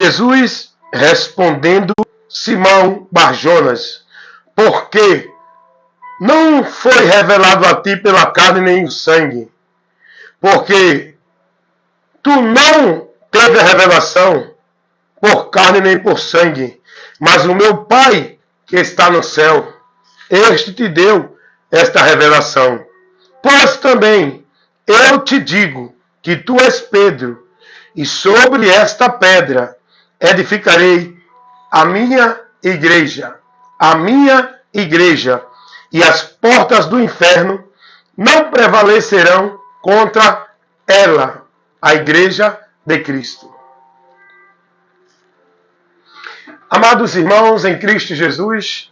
Jesus respondendo Simão Barjonas, porque não foi revelado a ti pela carne nem o sangue, porque tu não teve a revelação por carne nem por sangue, mas o meu Pai que está no céu, este te deu esta revelação. Pois também eu te digo que tu és Pedro, e sobre esta pedra edificarei a minha igreja, e as portas do inferno não prevalecerão contra ela, a igreja de Cristo. Amados irmãos em Cristo Jesus,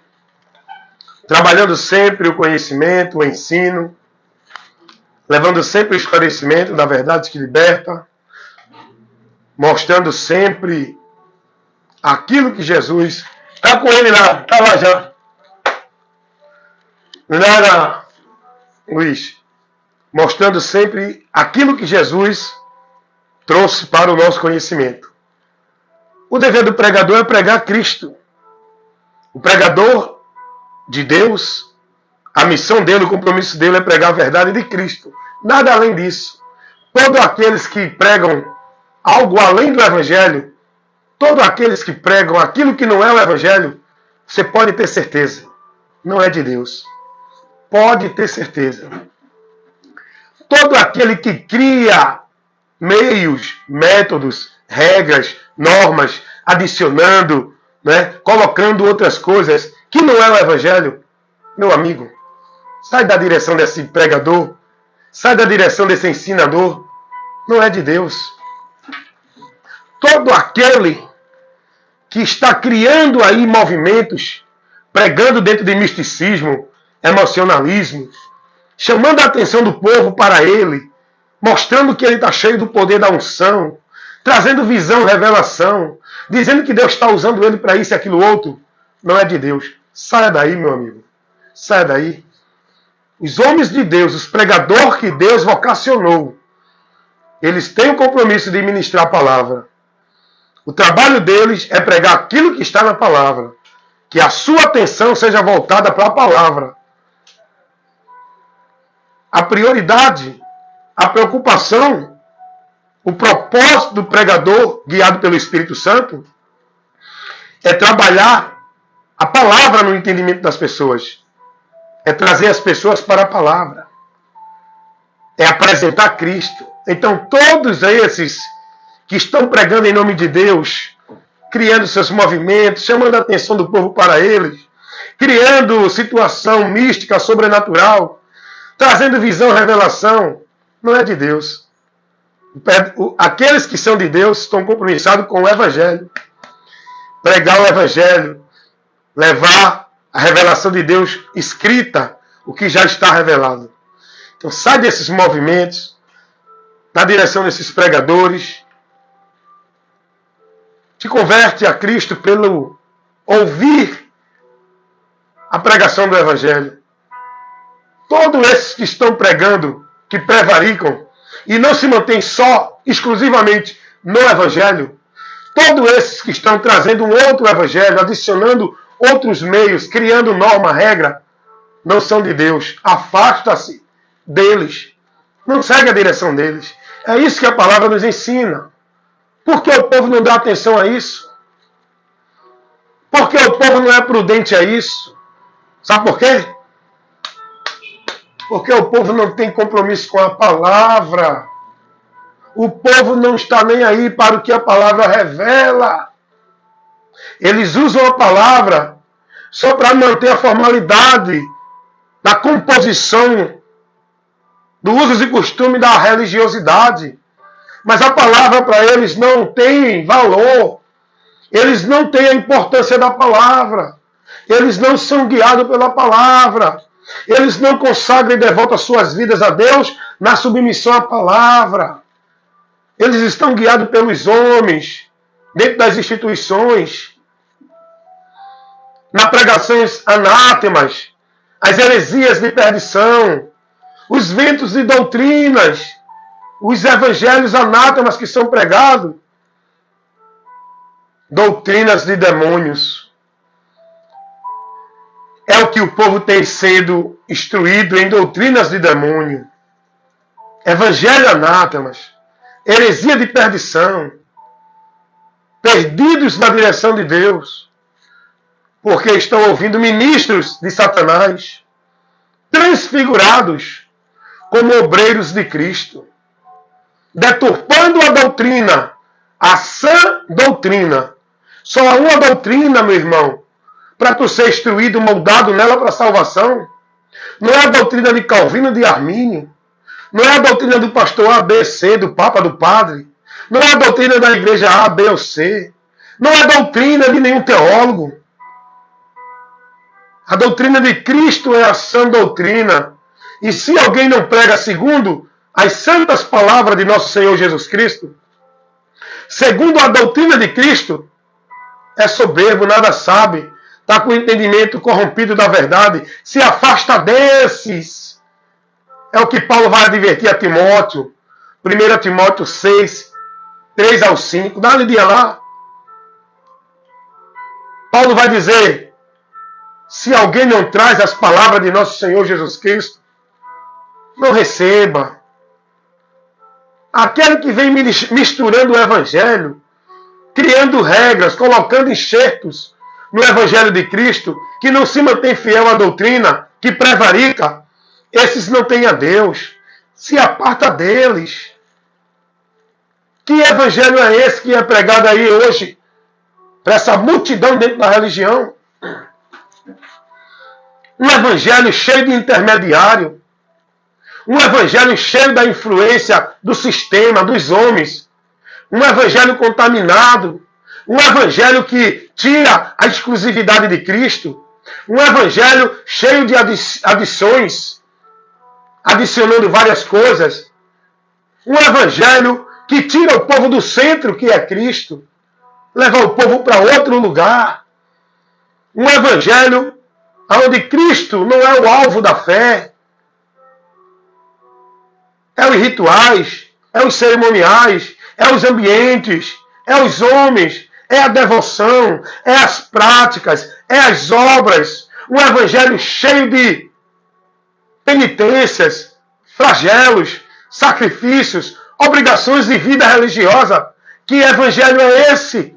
trabalhando sempre o conhecimento, o ensino, levando sempre o esclarecimento da verdade que liberta, mostrando sempre aquilo que Jesus... Está com ele lá, está lá já. Lá, Luiz. Mostrando sempre aquilo que Jesus trouxe para o nosso conhecimento. O dever do pregador é pregar Cristo. O pregador de Deus, a missão dele, o compromisso dele é pregar a verdade de Cristo. Nada além disso. Todos aqueles que pregam algo além do Evangelho, todos aqueles que pregam aquilo que não é o Evangelho, você pode ter certeza, não é de Deus. Pode ter certeza. Todo aquele que cria meios, métodos, regras, normas, adicionando, colocando outras coisas que não é o Evangelho, meu amigo, sai da direção desse pregador, sai da direção desse ensinador, não é de Deus. Todo aquele que está criando aí movimentos, pregando dentro de misticismo, emocionalismo, chamando a atenção do povo para ele, mostrando que ele está cheio do poder da unção, trazendo visão, revelação, dizendo que Deus está usando ele para isso e aquilo outro, não é de Deus. Saia daí, meu amigo. Saia daí. Os homens de Deus, os pregadores que Deus vocacionou, eles têm o compromisso de ministrar a palavra. O trabalho deles é pregar aquilo que está na palavra. Que a sua atenção seja voltada para a palavra. A prioridade, a preocupação, o propósito do pregador, guiado pelo Espírito Santo, é trabalhar a palavra no entendimento das pessoas. É trazer as pessoas para a palavra. É apresentar Cristo. Então, todos esses que estão pregando em nome de Deus, criando seus movimentos, chamando a atenção do povo para eles, criando situação mística, sobrenatural, trazendo visão, revelação, não é de Deus. Aqueles que são de Deus estão compromissados com o Evangelho. Pregar o Evangelho, levar a revelação de Deus escrita, o que já está revelado. Então sai desses movimentos, na direção desses pregadores, te converte a Cristo pelo ouvir a pregação do Evangelho. Todos esses que estão pregando, que prevaricam, e não se mantêm só, exclusivamente no Evangelho, todos esses que estão trazendo um outro Evangelho, adicionando outros meios, criando norma, regra, não são de Deus. Afasta-se deles. Não segue a direção deles. É isso que a palavra nos ensina. Por que o povo não dá atenção a isso? Por que o povo não é prudente a isso? Sabe por quê? Porque o povo não tem compromisso com a palavra. O povo não está nem aí para o que a palavra revela. Eles usam a palavra só para manter a formalidade da composição, do uso e costume da religiosidade. Mas a palavra para eles não tem valor. Eles não têm a importância da palavra. Eles não são guiados pela palavra. Eles não consagram e devotam suas vidas a Deus na submissão à palavra. Eles estão guiados pelos homens, dentro das instituições, na pregações anátemas, as heresias de perdição, os ventos de doutrinas, os evangelhos anátemas que são pregados. doutrinas de demônios. É o que o povo tem sido instruído em doutrinas de demônio. Evangelho anátemas. Heresia de perdição. Perdidos na direção de Deus. Porque estão ouvindo ministros de Satanás. Transfigurados como obreiros de Cristo. Deturpando a doutrina. A sã doutrina. Só há uma doutrina, meu irmão, para tu ser instruído, moldado nela para a salvação. Não é a doutrina de Calvino, de Armínio. Não é a doutrina do pastor A, B, C, do Papa, do Padre. Não é a doutrina da igreja A, B ou C. Não é a doutrina de nenhum teólogo. A doutrina de Cristo é a sã doutrina. E se alguém não prega segundo as santas palavras de nosso Senhor Jesus Cristo, segundo a doutrina de Cristo, é soberbo, nada sabe, está com o entendimento corrompido da verdade, se afasta desses. É o que Paulo vai advertir a Timóteo. 1 Timóteo 6, 3 ao 5. Dá uma lidinha lá. Paulo vai dizer, se alguém não traz as palavras de nosso Senhor Jesus Cristo, não receba. Aquele que vem misturando o Evangelho, criando regras, colocando enxertos no Evangelho de Cristo, que não se mantém fiel à doutrina, que prevarica, esses não têm a Deus. Se aparta deles. Que evangelho é esse que é pregado aí hoje para essa multidão dentro da religião? Um evangelho cheio de intermediário. Um evangelho cheio da influência do sistema, dos homens. Um evangelho contaminado. Um evangelho que tira a exclusividade de Cristo. Um evangelho cheio de adições, adicionando várias coisas. Um evangelho que tira o povo do centro, que é Cristo, leva o povo para outro lugar. Um evangelho onde Cristo não é o alvo da fé. É os rituais, é os cerimoniais, é os ambientes, é os homens, é a devoção, é as práticas, é as obras. Um evangelho cheio de penitências, flagelos, sacrifícios, obrigações de vida religiosa. Que evangelho é esse?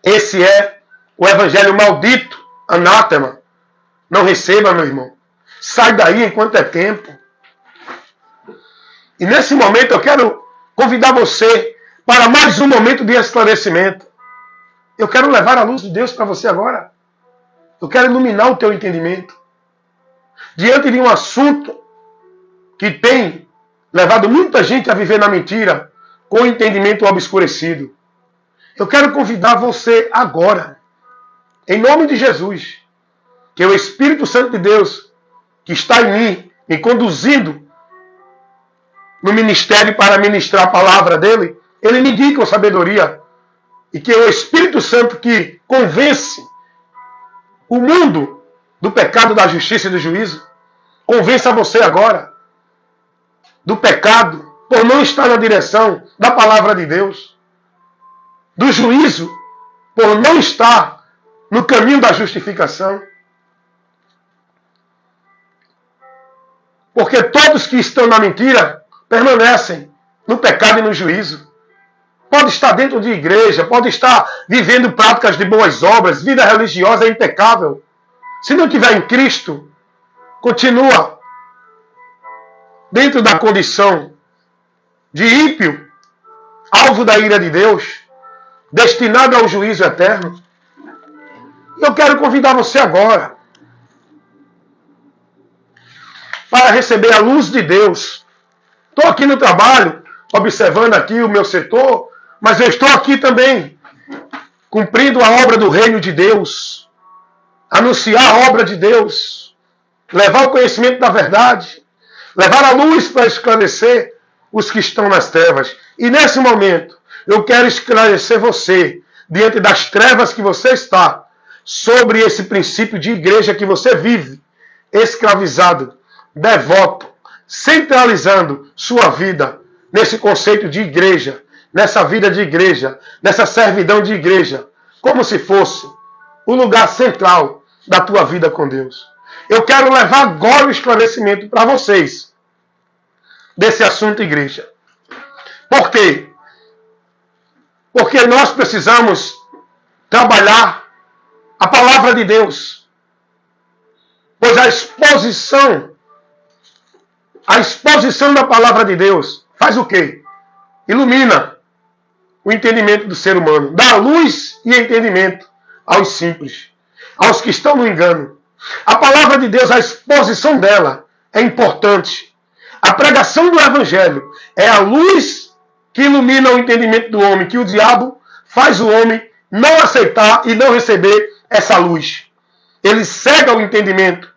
Esse é o evangelho maldito, anátema. Não receba, meu irmão. Sai daí enquanto é tempo. E nesse momento eu quero convidar você para mais um momento de esclarecimento. Eu quero levar a luz de Deus para você agora. Eu quero iluminar o teu entendimento. Diante de um assunto que tem levado muita gente a viver na mentira, com o entendimento obscurecido. Eu quero convidar você agora, em nome de Jesus, que o Espírito Santo de Deus, que está em mim, me conduzindo no ministério para ministrar a palavra dele, ele me guie com sabedoria. E que o Espírito Santo que convence o mundo do pecado, da justiça e do juízo, convença você agora do pecado por não estar na direção da palavra de Deus, do juízo por não estar no caminho da justificação. Porque todos que estão na mentira permanecem no pecado e no juízo. Pode estar dentro de igreja, pode estar vivendo práticas de boas obras, vida religiosa impecável. Se não tiver em Cristo, continua dentro da condição de ímpio, alvo da ira de Deus, destinado ao juízo eterno. E eu quero convidar você agora para receber a luz de Deus. Estou aqui no trabalho, observando aqui o meu setor, mas eu estou aqui também, cumprindo a obra do reino de Deus, anunciar a obra de Deus, levar o conhecimento da verdade, levar a luz para esclarecer os que estão nas trevas. E nesse momento, eu quero esclarecer você, diante das trevas que você está, sobre esse princípio de igreja que você vive, escravizado, devoto, centralizando sua vida nesse conceito de igreja, nessa vida de igreja, nessa servidão de igreja, como se fosse o lugar central da tua vida com Deus. Eu quero levar agora o esclarecimento para vocês desse assunto, igreja. Por quê? Porque nós precisamos trabalhar a palavra de Deus. Pois a exposição da palavra de Deus faz o quê? Ilumina o entendimento do ser humano. Dá luz e entendimento aos simples, aos que estão no engano. A palavra de Deus, a exposição dela é importante. A pregação do Evangelho é a luz que ilumina o entendimento do homem, que o diabo faz o homem não aceitar e não receber essa luz. Ele cega o entendimento.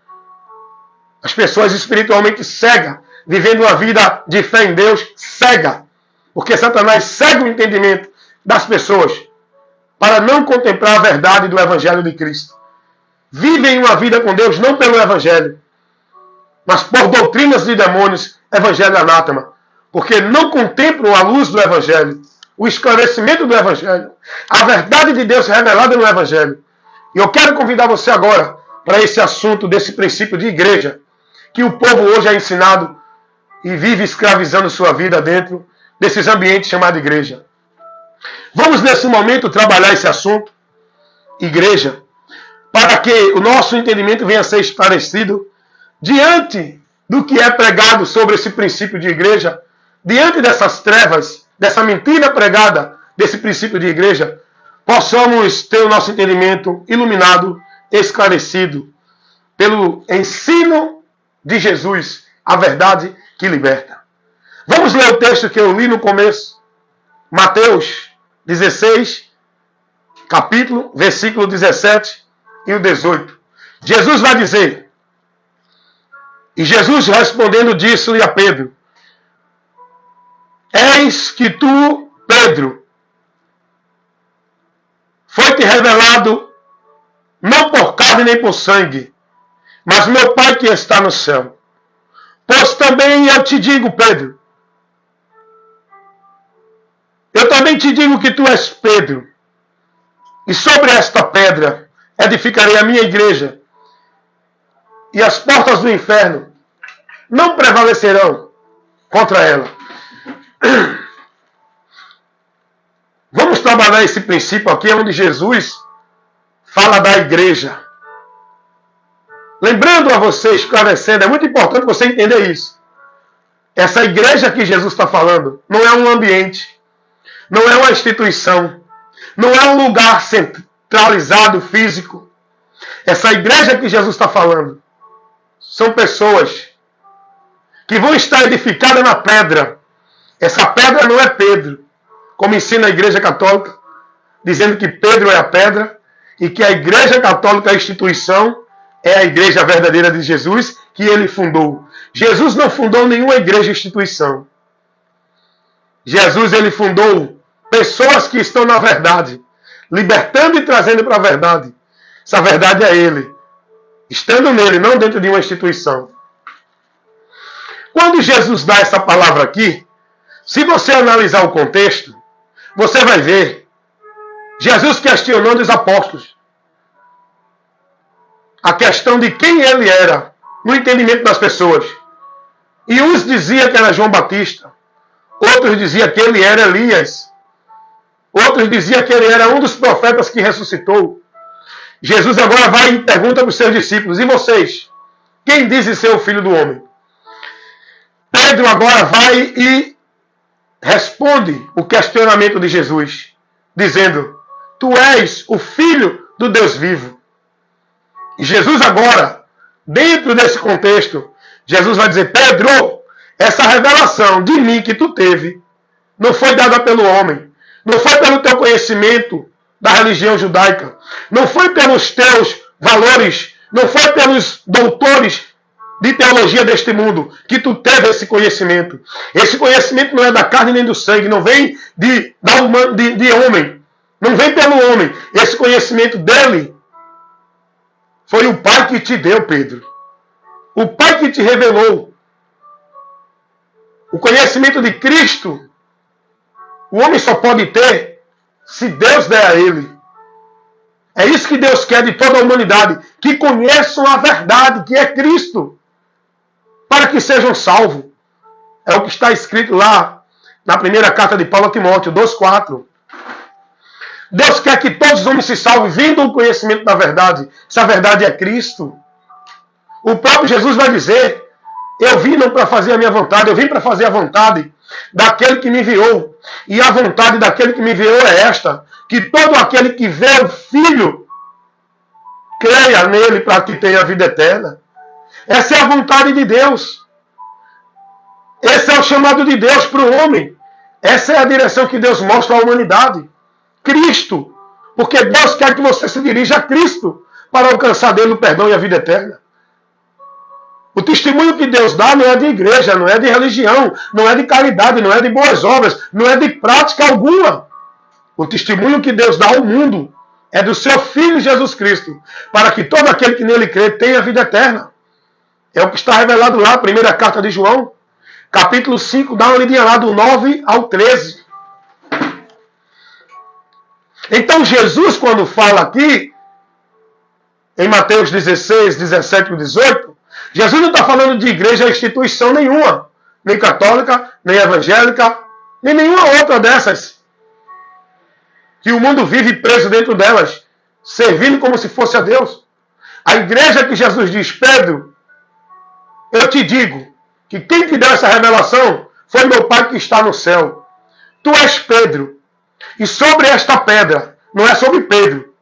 As pessoas espiritualmente cegas, vivendo uma vida de fé em Deus, cega. Porque Satanás cega o entendimento das pessoas para não contemplar a verdade do Evangelho de Cristo. Vivem uma vida com Deus não pelo Evangelho, mas por doutrinas de demônios, Evangelho anátema. Porque não contemplam a luz do Evangelho, o esclarecimento do Evangelho, a verdade de Deus revelada no Evangelho. E eu quero convidar você agora para esse assunto desse princípio de igreja, que o povo hoje é ensinado e vive escravizando sua vida dentro desses ambientes chamados igreja. Vamos nesse momento trabalhar esse assunto, igreja, para que o nosso entendimento venha a ser esclarecido diante do que é pregado sobre esse princípio de igreja, diante dessas trevas, dessa mentira pregada, desse princípio de igreja, possamos ter o nosso entendimento iluminado, esclarecido, pelo ensino de Jesus, a verdade que liberta. Vamos ler o texto que eu li no começo, Mateus 16, capítulo, versículo 17 e o 18. Jesus vai dizer, e Jesus respondendo disse-lhe a Pedro, eis que tu, Pedro, foi-te revelado não por carne nem por sangue, mas meu Pai que está no céu. Pois também eu te digo, Pedro, eu também te digo que tu és Pedro, e sobre esta pedra edificarei a minha igreja, e as portas do inferno não prevalecerão contra ela. Vamos trabalhar esse princípio aqui, onde Jesus fala da igreja. Lembrando a você, esclarecendo, é muito importante você entender isso. Essa igreja que Jesus está falando não é um ambiente, não é uma instituição, não é um lugar centralizado, físico. Essa igreja que Jesus está falando são pessoas que vão estar edificadas na pedra. Essa pedra não é Pedro, como ensina a Igreja Católica, dizendo que Pedro é a pedra e que a Igreja Católica, a instituição, é a igreja verdadeira de Jesus que ele fundou. Jesus não fundou nenhuma igreja instituição. Jesus ele fundou pessoas que estão na verdade, libertando e trazendo para a verdade. Essa verdade é ele, estando nele, não dentro de uma instituição. Quando Jesus dá essa palavra aqui, se você analisar o contexto, você vai ver Jesus questionando os apóstolos. A questão de quem ele era, no entendimento das pessoas. E uns diziam que era João Batista, outros diziam que ele era Elias, outros diziam que ele era um dos profetas que ressuscitou. Jesus agora vai e pergunta para os seus discípulos, e vocês? Quem dizem ser o Filho do Homem? Pedro agora vai e responde o questionamento de Jesus, dizendo, tu és o Filho do Deus vivo. E Jesus agora, dentro desse contexto, Jesus vai dizer, Pedro, essa revelação de mim que tu teve, não foi dada pelo homem, não foi pelo teu conhecimento da religião judaica, não foi pelos teus valores, não foi pelos doutores de teologia deste mundo que tu teve esse conhecimento. Esse conhecimento não é da carne nem do sangue, não vem de homem, não vem pelo homem. Esse conhecimento dele foi o Pai que te deu, Pedro. O Pai que te revelou. O conhecimento de Cristo, o homem só pode ter se Deus der a ele. É isso que Deus quer de toda a humanidade, que conheçam a verdade, que é Cristo, para que sejam salvos. É o que está escrito lá na primeira carta de Paulo a Timóteo, 2,4. Deus quer que todos os homens se salvem, vindo ao conhecimento da verdade. Essa verdade é Cristo. O próprio Jesus vai dizer: eu vim não para fazer a minha vontade, eu vim para fazer a vontade daquele que me enviou. E a vontade daquele que me enviou é esta: que todo aquele que vê o Filho creia nele para que tenha a vida eterna. Essa é a vontade de Deus. Esse é o chamado de Deus para o homem. Essa é a direção que Deus mostra à humanidade. Cristo. Porque Deus quer que você se dirija a Cristo para alcançar dele o perdão e a vida eterna. O testemunho que Deus dá não é de igreja, não é de religião, não é de caridade, não é de boas obras, não é de prática alguma. O testemunho que Deus dá ao mundo é do seu Filho Jesus Cristo, para que todo aquele que nele crê tenha vida eterna. É o que está revelado lá, primeira carta de João, capítulo 5, dá uma lidinha lá do 9 ao 13. Então Jesus, quando fala aqui, em Mateus 16, 17 e 18, Jesus não está falando de igreja, instituição nenhuma, nem católica, nem evangélica, nem nenhuma outra dessas, que o mundo vive preso dentro delas, servindo como se fosse a Deus. A igreja que Jesus diz: Pedro, eu te digo que quem te deu essa revelação foi meu Pai que está no céu. Tu és Pedro, e sobre esta pedra, não é sobre Pedro,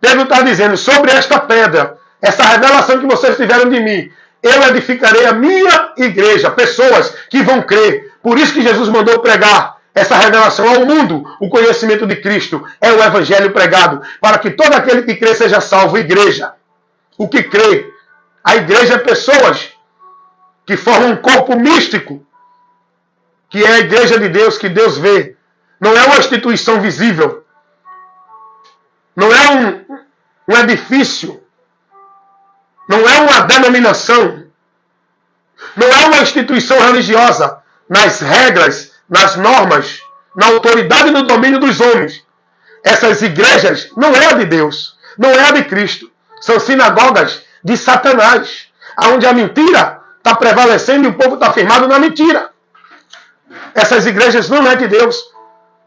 Pedro está dizendo: sobre esta pedra, essa revelação que vocês tiveram de mim, eu edificarei a minha igreja, pessoas que vão crer. Por isso que Jesus mandou pregar essa revelação ao mundo. O conhecimento de Cristo é o evangelho pregado, para que todo aquele que crê seja salvo. Igreja, o que crê, a igreja é pessoas que formam um corpo místico, que é a igreja de Deus, que Deus vê. Não é uma instituição visível, não é um edifício, não é uma denominação, não é uma instituição religiosa nas regras, nas normas, na autoridade e no domínio dos homens. Essas igrejas não é a de Deus, não é a de Cristo. São sinagogas de Satanás, onde a mentira está prevalecendo e o povo está firmado na mentira. Essas igrejas não é de Deus.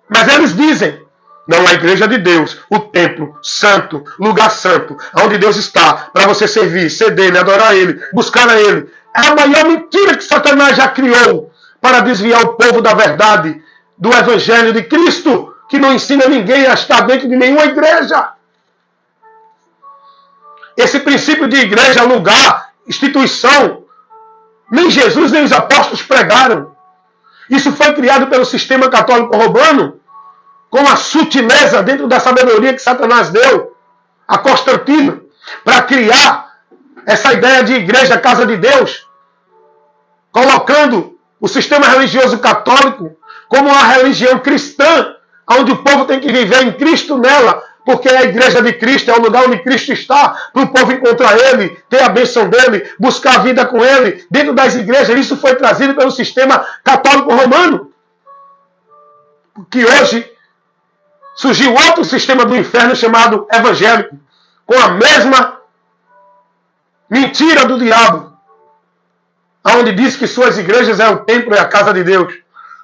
Mas eles dizem: não, a igreja de Deus, o templo santo, lugar santo, onde Deus está, para você servir, ser dele, adorar ele, buscar a ele. É a maior mentira que Satanás já criou para desviar o povo da verdade, do evangelho de Cristo, que não ensina ninguém a estar dentro de nenhuma igreja. Esse princípio de igreja, lugar, instituição, nem Jesus nem os apóstolos pregaram. Isso foi criado pelo sistema católico romano, com a sutileza dentro da sabedoria que Satanás deu a Constantino, para criar essa ideia de igreja, casa de Deus, colocando o sistema religioso católico como uma religião cristã, onde o povo tem que viver em Cristo nela, porque a igreja de Cristo é o lugar onde Cristo está, para o povo encontrar Ele, ter a bênção dEle, buscar a vida com Ele, dentro das igrejas. Isso foi trazido pelo sistema católico romano, que hoje surgiu outro sistema do inferno chamado evangélico, com a mesma mentira do diabo, onde diz que suas igrejas é o templo e a casa de Deus,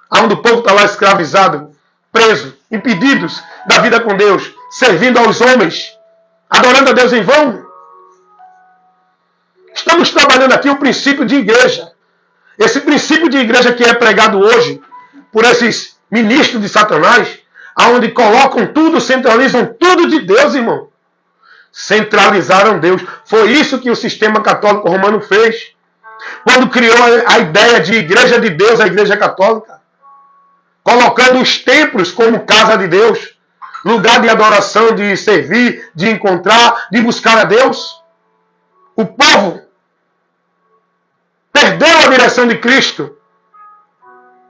onde o povo está lá escravizado, preso, impedidos da vida com Deus, servindo aos homens, adorando a Deus em vão. Estamos trabalhando aqui o princípio de igreja. Esse princípio de igreja que é pregado hoje por esses ministros de Satanás, aonde colocam tudo, centralizam tudo de Deus, irmão. Centralizaram Deus. Foi isso que o sistema católico romano fez, quando criou a ideia de igreja de Deus, a igreja católica, colocando os templos como casa de Deus, lugar de adoração, de servir, de encontrar, de buscar a Deus. O povo perdeu a direção de Cristo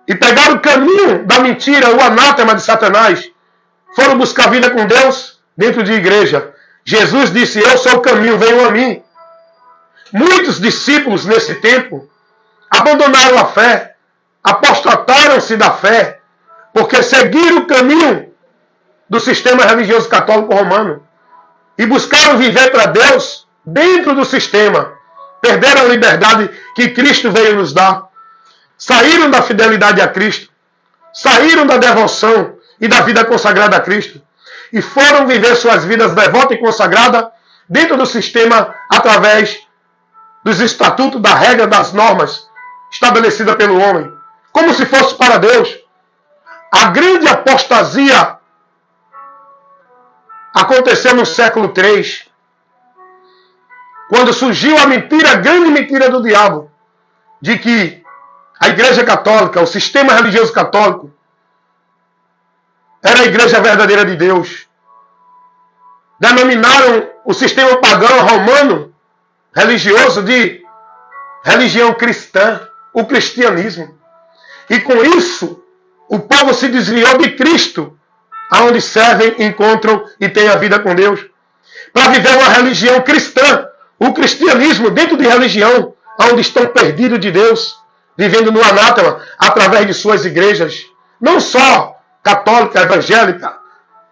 e pegaram o caminho da mentira, o anátema de Satanás. Foram buscar vida com Deus dentro de igreja. Jesus disse: eu sou o caminho, venham a mim. Muitos discípulos nesse tempo abandonaram a fé, apostataram-se da fé, porque seguiram o caminho do sistema religioso católico romano. e buscaram viver para Deus dentro do sistema. Perderam a liberdade que Cristo veio nos dar. Saíram da fidelidade a Cristo. Saíram da devoção e da vida consagrada a Cristo. E foram viver suas vidas devotas e consagradas dentro do sistema através dos estatutos, da regra, das normas estabelecidas pelo homem. Como se fosse para Deus. A grande apostasia aconteceu no século III, quando surgiu a mentira, a grande mentira do diabo, de que a Igreja Católica, o sistema religioso católico, era a Igreja verdadeira de Deus. Denominaram o sistema pagão romano religioso de religião cristã, o cristianismo. E com isso, o povo se desviou de Cristo, aonde servem, encontram e têm a vida com Deus, para viver uma religião cristã, o cristianismo dentro de religião, onde estão perdidos de Deus, vivendo no anátema, através de suas igrejas, não só católica, evangélica,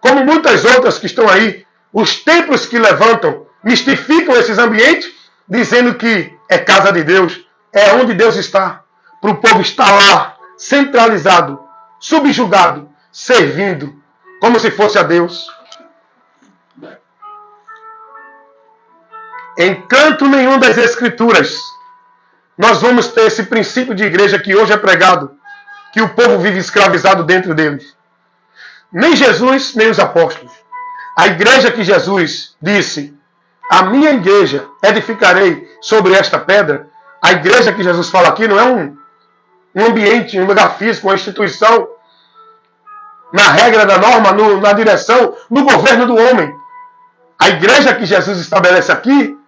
como muitas outras que estão aí, os templos que levantam, mistificam esses ambientes, dizendo que é casa de Deus, é onde Deus está, para o povo estar lá, centralizado, subjugado, servindo, como se fosse a Deus. Em canto nenhum das Escrituras, nós vamos ter esse princípio de igreja que hoje é pregado, que o povo vive escravizado dentro deles. Nem Jesus, nem os apóstolos. A igreja que Jesus disse, a minha igreja edificarei sobre esta pedra. A igreja que Jesus fala aqui não é um ambiente, um lugar físico, uma instituição, na regra da norma, na direção, no governo do homem. A igreja que Jesus estabelece aqui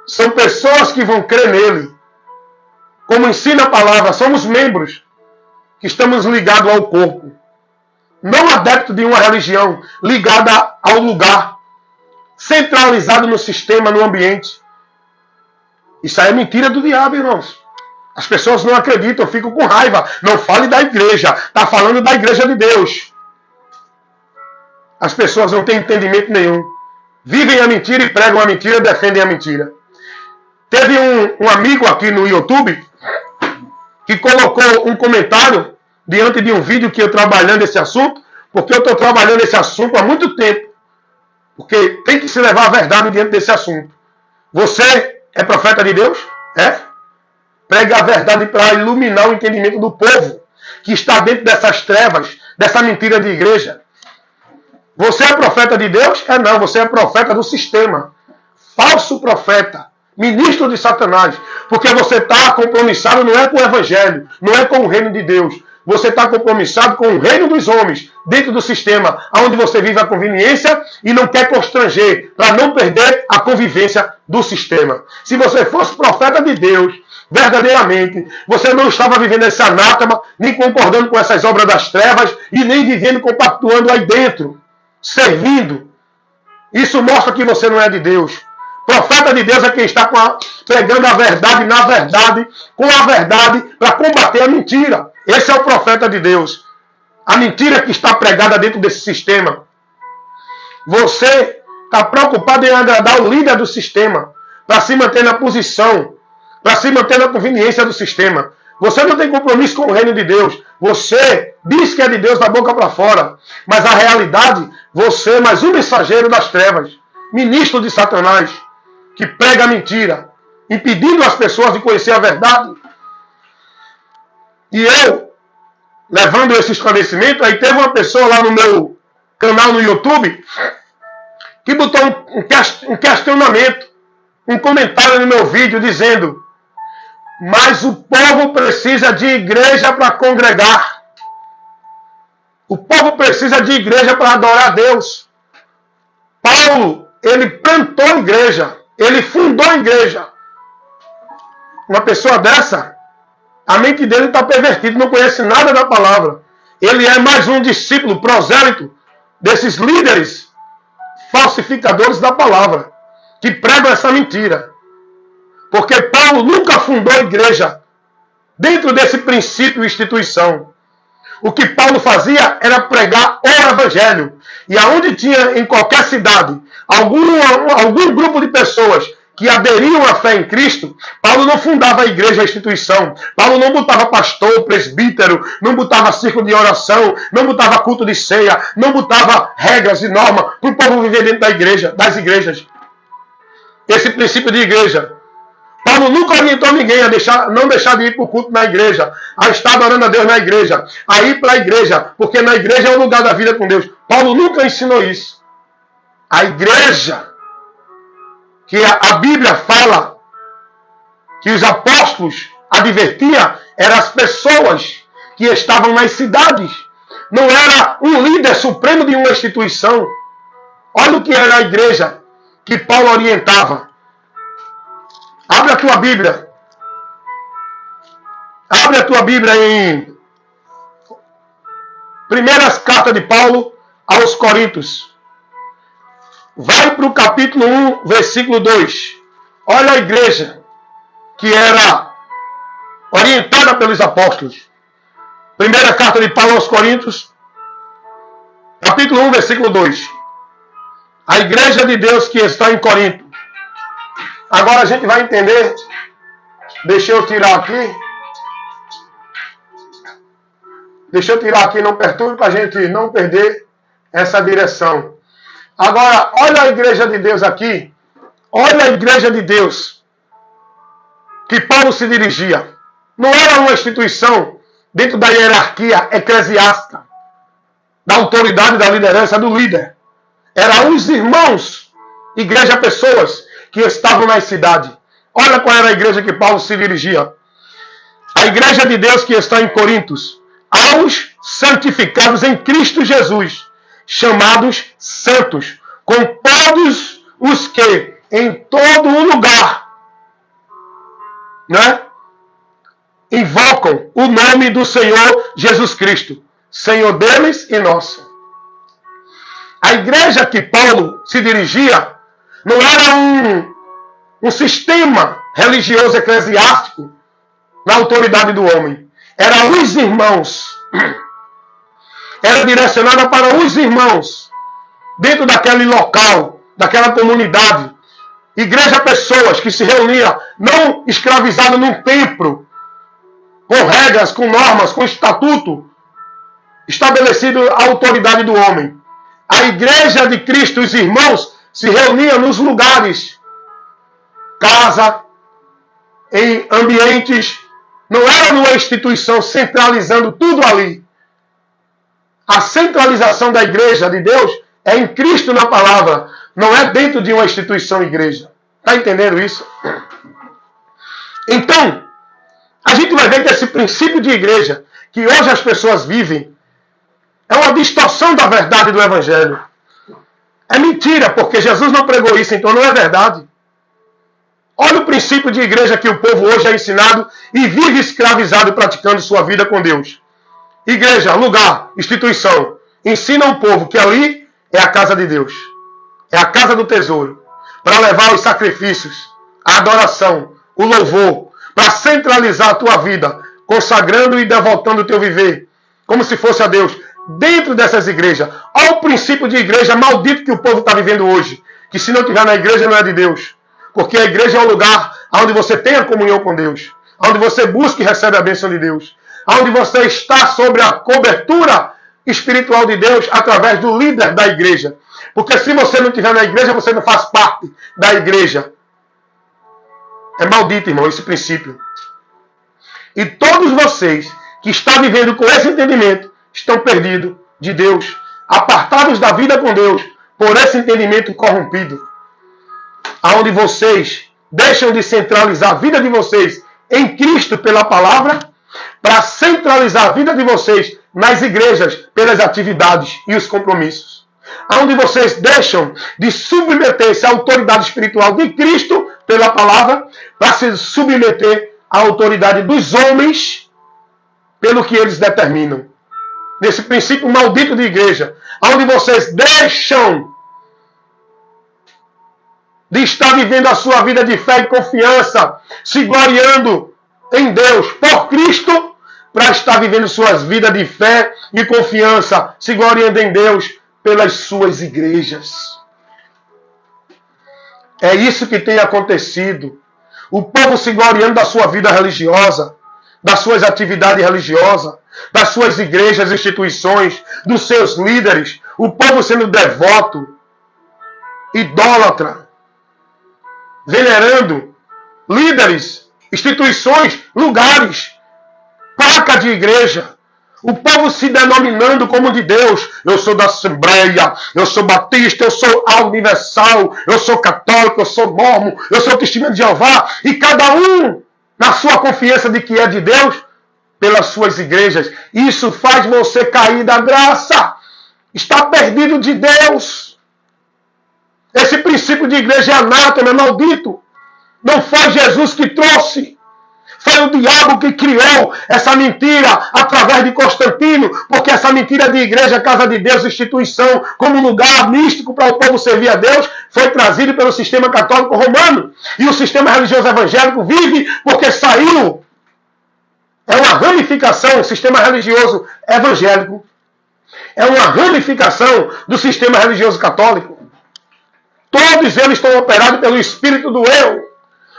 são pessoas que vão crer nele. Como ensina a palavra, somos membros que estamos ligados ao corpo. Não adepto de uma religião ligada ao lugar, centralizado no sistema, no ambiente. Isso aí é mentira do diabo, irmãos. As pessoas não acreditam, ficam com raiva. Não fale da igreja, está falando da igreja de Deus. As pessoas não têm entendimento nenhum. Vivem a mentira e pregam a mentira, defendem a mentira. Teve um amigo aqui no YouTube que colocou um comentário diante de um vídeo que eu trabalhando esse assunto, porque eu estou trabalhando esse assunto há muito tempo. Porque tem que se levar a verdade diante desse assunto. Você é profeta de Deus? É? Prega a verdade para iluminar o entendimento do povo que está dentro dessas trevas, dessa mentira de igreja. Você é profeta de Deus? É não, você é profeta do sistema. Falso profeta. Ministro de Satanás. Porque você está compromissado não é com o evangelho, não é com o reino de Deus. Você está compromissado com o reino dos homens, dentro do sistema, onde você vive a conveniência e não quer constranger, para não perder a convivência do sistema. Se você fosse profeta de Deus, verdadeiramente, você não estava vivendo esse anátema, nem concordando com essas obras das trevas, e nem vivendo, compactuando aí dentro, servindo. Isso mostra que você não é de Deus. Profeta de Deus é quem está pregando a verdade na verdade, com a verdade, para combater a mentira. Esse é o profeta de Deus. A mentira que está pregada dentro desse sistema. Você está preocupado em agradar o líder do sistema, para se manter na posição, para se manter na conveniência do sistema. Você não tem compromisso com o reino de Deus. Você diz que é de Deus da boca para fora. Mas a realidade, você é mais um mensageiro das trevas. Ministro de Satanás, que prega a mentira, impedindo as pessoas de conhecer a verdade. E eu, levando esse esclarecimento, aí teve uma pessoa lá no meu canal no YouTube que botou um questionamento, um comentário no meu vídeo dizendo: mas o povo precisa de igreja para congregar. O povo precisa de igreja para adorar a Deus. Paulo, ele plantou a igreja. Ele fundou a igreja. Uma pessoa dessa, a mente dele está pervertida, não conhece nada da palavra. Ele é mais um discípulo prosélito desses líderes falsificadores da palavra, que pregam essa mentira. Porque Paulo nunca fundou a igreja dentro desse princípio e instituição. o que Paulo fazia era pregar o evangelho. E aonde tinha, em qualquer cidade, algum grupo de pessoas que aderiam à fé em Cristo, Paulo não fundava a igreja, a instituição. Paulo não botava pastor, presbítero, não botava círculo de oração, não botava culto de ceia, não botava regras e normas para o povo viver dentro da igreja, das igrejas. Esse princípio de igreja. Paulo nunca orientou ninguém a não deixar de ir para o culto na igreja, a estar adorando a Deus na igreja, a ir para a igreja, porque na igreja é o lugar da vida com Deus. Paulo nunca ensinou isso. A igreja, que a Bíblia fala, que os apóstolos advertiam, eram as pessoas que estavam nas cidades. Não era um líder supremo de uma instituição. Olha o que era a igreja que Paulo orientava. Abre a tua Bíblia. Abre a tua Bíblia em Primeiras Cartas de Paulo aos Coríntios. Vai para o capítulo 1, versículo 2. Olha a igreja que era orientada pelos apóstolos. Primeira Carta de Paulo aos Coríntios, capítulo 1, versículo 2. A igreja de Deus que está em Corinto. Agora a gente vai entender. Deixa eu tirar aqui. Deixa eu tirar aqui, não perturbe, para a gente não perder essa direção. Agora, olha a igreja de Deus aqui. Olha a igreja de Deus que Paulo se dirigia. Não era uma instituição dentro da hierarquia eclesiástica, da autoridade, da liderança, do líder. Eram os irmãos, igreja, pessoas que estavam na cidade. Olha qual era a igreja que Paulo se dirigia. A igreja de Deus que está em Coríntios. Aos santificados em Cristo Jesus, chamados santos, com todos os que em todo o lugar, né, invocam o nome do Senhor Jesus Cristo, Senhor deles e nosso. A igreja que Paulo se dirigia não era um sistema religioso eclesiástico na autoridade do homem. Eram os irmãos. Era direcionada para os irmãos. Dentro daquele local, daquela comunidade. Igreja, pessoas que se reuniam, não escravizadas num templo, com regras, com normas, com estatuto, estabelecido a autoridade do homem. A igreja de Cristo, os irmãos, se reuniam nos lugares, casa, em ambientes. Não era numa instituição centralizando tudo ali. A centralização da igreja de Deus é em Cristo na palavra. Não é dentro de uma instituição igreja. Está entendendo isso? Então, a gente vai ver que esse princípio de igreja, que hoje as pessoas vivem, é uma distorção da verdade do Evangelho. É mentira, porque Jesus não pregou isso, então não é verdade. Olha o princípio de igreja que o povo hoje é ensinado e vive escravizado praticando sua vida com Deus. Igreja, lugar, instituição. Ensina o povo que ali é a casa de Deus. É a casa do tesouro. Para levar os sacrifícios, a adoração, o louvor. Para centralizar a tua vida, consagrando e devotando o teu viver. Como se fosse a Deus. Dentro dessas igrejas. Olha o princípio de igreja maldito que o povo está vivendo hoje. Que se não estiver na igreja não é de Deus. Porque a igreja é o lugar onde você tem a comunhão com Deus. Onde você busca e recebe a bênção de Deus. Onde você está sobre a cobertura espiritual de Deus através do líder da igreja. Porque se você não estiver na igreja, você não faz parte da igreja. É maldito, irmão, esse princípio. E todos vocês que estão vivendo com esse entendimento estão perdidos de Deus. Apartados da vida com Deus por esse entendimento corrompido. Onde vocês deixam de centralizar a vida de vocês em Cristo pela palavra, para centralizar a vida de vocês nas igrejas pelas atividades e os compromissos. Onde vocês deixam de submeter-se à autoridade espiritual de Cristo pela palavra, para se submeter à autoridade dos homens pelo que eles determinam. Nesse princípio maldito de igreja, onde vocês deixam de estar vivendo a sua vida de fé e confiança, se gloriando em Deus por Cristo, para estar vivendo suas vidas de fé e confiança, se gloriando em Deus pelas suas igrejas. É isso que tem acontecido. O povo se gloriando da sua vida religiosa, das suas atividades religiosas, das suas igrejas, instituições, dos seus líderes. O povo sendo devoto, idólatra, venerando líderes, instituições, lugares, placa de igreja. O povo se denominando como de Deus. Eu sou da Assembleia, eu sou batista, eu sou universal, eu sou católico, eu sou mormon, eu sou testemunho de Jeová. E cada um na sua confiança de que é de Deus pelas suas igrejas. Isso faz você cair da graça. Está perdido de Deus. Esse princípio de igreja é anátema, é maldito. Não foi Jesus que trouxe. Foi o diabo que criou essa mentira através de Constantino, porque essa mentira de igreja, casa de Deus, instituição, como lugar místico para o povo servir a Deus, foi trazido pelo sistema católico romano. E o sistema religioso evangélico vive porque saiu. É uma ramificação, o sistema religioso evangélico. É uma ramificação do sistema religioso católico. Todos eles estão operados pelo espírito do eu.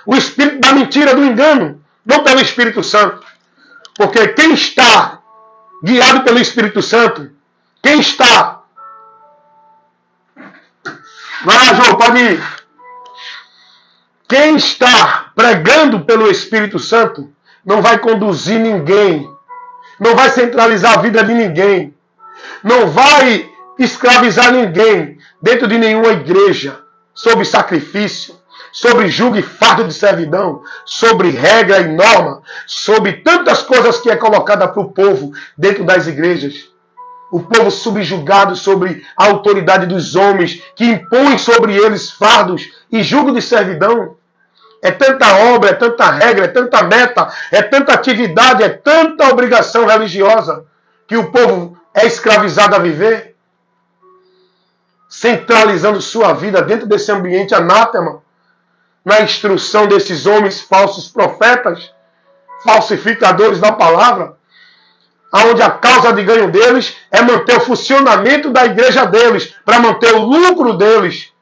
O espírito da mentira, do engano. Não pelo Espírito Santo. Porque quem está guiado pelo Espírito Santo, quem está... Vai lá, João, pode ir. Quem está pregando pelo Espírito Santo não vai conduzir ninguém. Não vai centralizar a vida de ninguém. Não vai escravizar ninguém dentro de nenhuma igreja sob sacrifício, sobre julgo e fardo de servidão, sobre regra e norma, sobre tantas coisas que é colocada para o povo dentro das igrejas. O povo subjugado sobre a autoridade dos homens, que impõem sobre eles fardos e julgo de servidão. É tanta obra, é tanta regra, é tanta meta, é tanta atividade, é tanta obrigação religiosa que o povo é escravizado a viver, centralizando sua vida dentro desse ambiente anátema, na instrução desses homens falsos profetas, falsificadores da palavra, onde a causa de ganho deles é manter o funcionamento da igreja deles, para manter o lucro deles.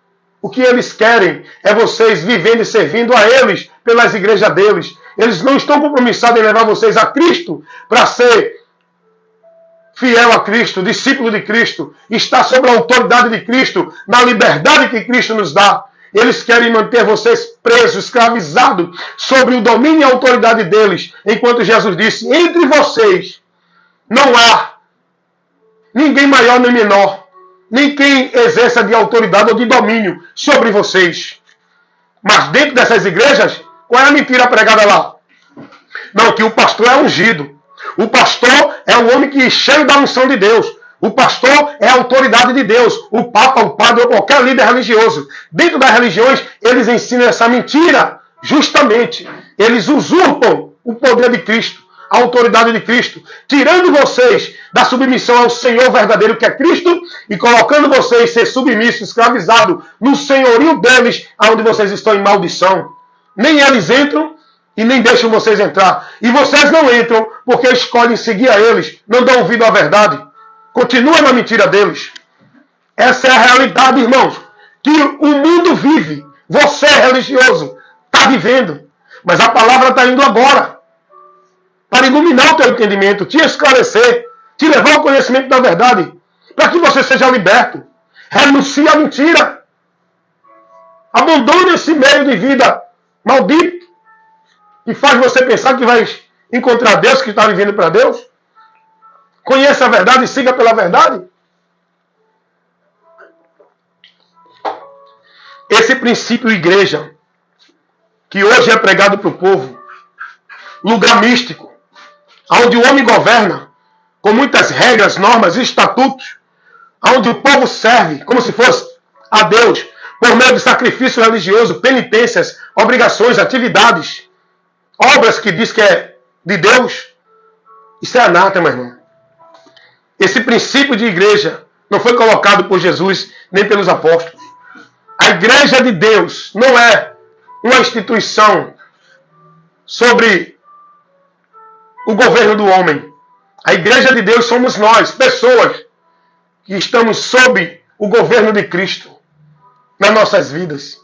O que eles querem é vocês vivendo e servindo a eles pelas igrejas deles. Eles não estão compromissados em levar vocês a Cristo para ser fiel a Cristo, discípulo de Cristo, estar sob a autoridade de Cristo, na liberdade que Cristo nos dá. Eles querem manter vocês presos, escravizados, sobre o domínio e a autoridade deles. Enquanto Jesus disse, entre vocês não há ninguém maior nem menor, nem quem exerça de autoridade ou de domínio sobre vocês. Mas dentro dessas igrejas, qual é a mentira pregada lá? Não, que o pastor é ungido. O pastor é o homem que é cheio da unção de Deus. O pastor é a autoridade de Deus. O papa, o padre ou qualquer líder religioso. Dentro das religiões, eles ensinam essa mentira. Justamente, eles usurpam o poder de Cristo, a autoridade de Cristo, tirando vocês da submissão ao Senhor verdadeiro que é Cristo e colocando vocês ser submissos, escravizados no senhorio deles, onde vocês estão em maldição. Nem eles entram e nem deixam vocês entrar. E vocês não entram porque escolhem seguir a eles, não dão ouvido à verdade. Continua na mentira deles. Essa é a realidade, irmãos, que o mundo vive. Você é religioso, está vivendo. Mas a palavra está indo agora para iluminar o teu entendimento, te esclarecer, te levar ao conhecimento da verdade, para que você seja liberto. Renuncie à mentira. Abandone esse meio de vida maldito que faz você pensar que vai encontrar Deus, que está vivendo para Deus. Conheça a verdade e siga pela verdade. Esse princípio igreja, que hoje é pregado para o povo, lugar místico, onde o homem governa, com muitas regras, normas e estatutos, onde o povo serve como se fosse a Deus, por meio de sacrifício religioso, penitências, obrigações, atividades, obras que diz que é de Deus. Isso é anátema, irmão. Esse princípio de igreja não foi colocado por Jesus nem pelos apóstolos. A igreja de Deus não é uma instituição sobre o governo do homem. A igreja de Deus somos nós, pessoas que estamos sob o governo de Cristo nas nossas vidas.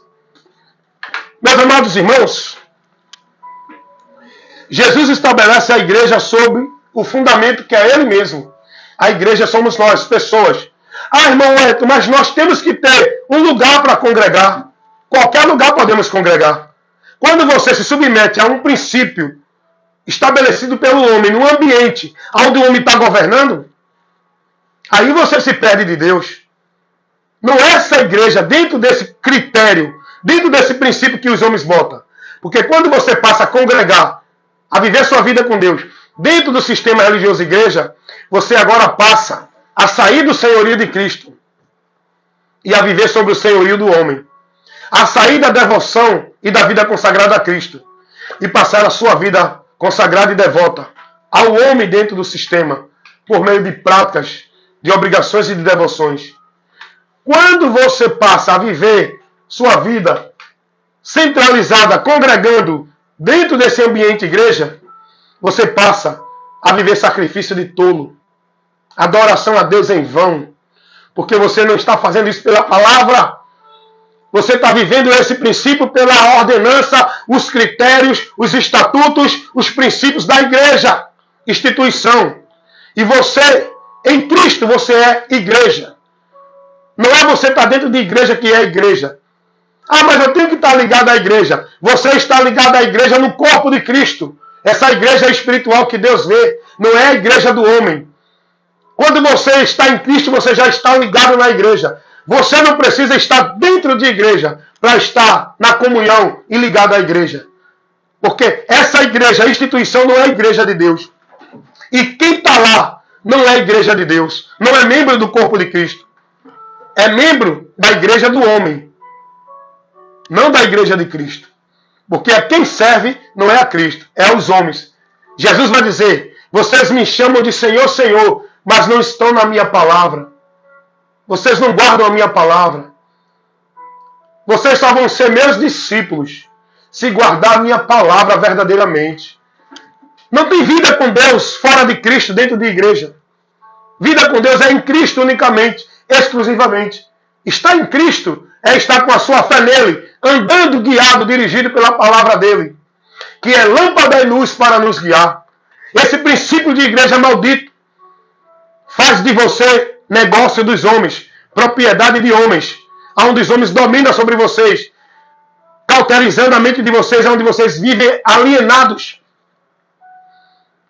Meus amados irmãos, Jesus estabelece a igreja sob o fundamento que é Ele mesmo. A igreja somos nós, pessoas. Ah, irmão Wellington, mas nós temos que ter um lugar para congregar. Qualquer lugar podemos congregar. Quando você se submete a um princípio estabelecido pelo homem, num ambiente onde o homem está governando, aí você se perde de Deus. Não é essa igreja dentro desse critério, dentro desse princípio que os homens botam. Porque quando você passa a congregar, a viver sua vida com Deus, dentro do sistema religioso igreja, você agora passa a sair do senhorio de Cristo e a viver sobre o senhorio do homem. A sair da devoção e da vida consagrada a Cristo e passar a sua vida consagrada e devota ao homem dentro do sistema, por meio de práticas, de obrigações e de devoções. Quando você passa a viver sua vida centralizada, congregando dentro desse ambiente igreja, você passa a viver sacrifício de tolo, adoração a Deus em vão, porque você não está fazendo isso pela palavra. Você está vivendo esse princípio pela ordenança, os critérios, os estatutos, os princípios da igreja, instituição. E você, em Cristo, você é igreja. Não é você estar dentro de igreja que é igreja. Ah, mas eu tenho que estar ligado à igreja. Você está ligado à igreja no corpo de Cristo. Essa igreja espiritual que Deus vê. Não é a igreja do homem. Quando você está em Cristo, você já está ligado na igreja. Você não precisa estar dentro de igreja para estar na comunhão e ligado à igreja. Porque essa igreja, a instituição, não é a igreja de Deus. E quem está lá não é a igreja de Deus. Não é membro do corpo de Cristo. É membro da igreja do homem. Não da igreja de Cristo. Porque a quem serve não é a Cristo, é aos homens. Jesus vai dizer, vocês me chamam de Senhor, Senhor, mas não estão na minha palavra. Vocês não guardam a minha palavra. Vocês só vão ser meus discípulos se guardar a minha palavra verdadeiramente. Não tem vida com Deus fora de Cristo, dentro de igreja. Vida com Deus é em Cristo unicamente, exclusivamente. Estar em Cristo é estar com a sua fé nele, andando, guiado, dirigido pela palavra dele, que é lâmpada e luz para nos guiar. Esse princípio de igreja maldito faz de você negócio dos homens, propriedade de homens, onde os homens dominam sobre vocês, cauterizando a mente de vocês, onde vocês vivem alienados,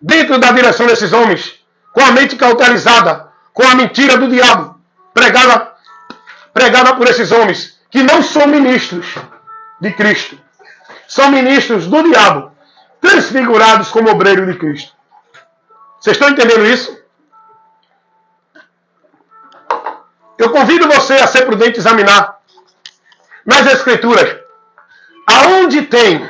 dentro da direção desses homens, com a mente cauterizada, com a mentira do diabo, pregada por esses homens, que não são ministros de Cristo, são ministros do diabo, transfigurados como obreiros de Cristo. Vocês estão entendendo isso? Eu convido você a ser prudente e examinar nas Escrituras aonde tem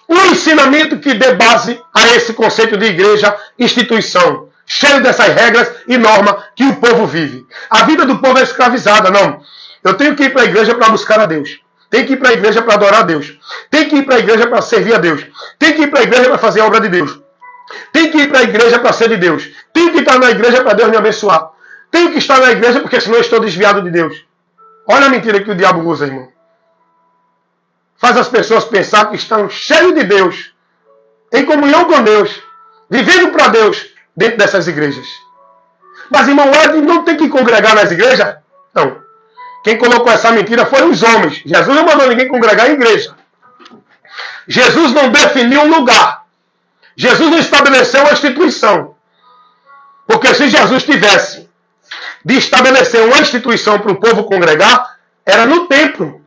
um ensinamento que dê base a esse conceito de igreja, instituição, cheio dessas regras e normas que o povo vive. A vida do povo é escravizada, não. Eu tenho que ir para a igreja para buscar a Deus. Tenho que ir para a igreja para adorar a Deus. Tenho que ir para a igreja para servir a Deus. Tenho que ir para a igreja para fazer a obra de Deus. Tenho que ir para a igreja para ser de Deus. Tenho que estar na igreja para Deus me abençoar. Tenho que estar na igreja porque senão eu estou desviado de Deus. Olha a mentira que o diabo usa, irmão. Faz as pessoas pensar que estão cheios de Deus, em comunhão com Deus, vivendo para Deus dentro dessas igrejas. Mas, irmão, não tem que congregar nas igrejas? Não. Quem colocou essa mentira foram os homens. Jesus não mandou ninguém congregar em igreja. Jesus não definiu um lugar. Jesus não estabeleceu uma instituição. Porque se Jesus tivesse de estabelecer uma instituição para o povo congregar, era no templo.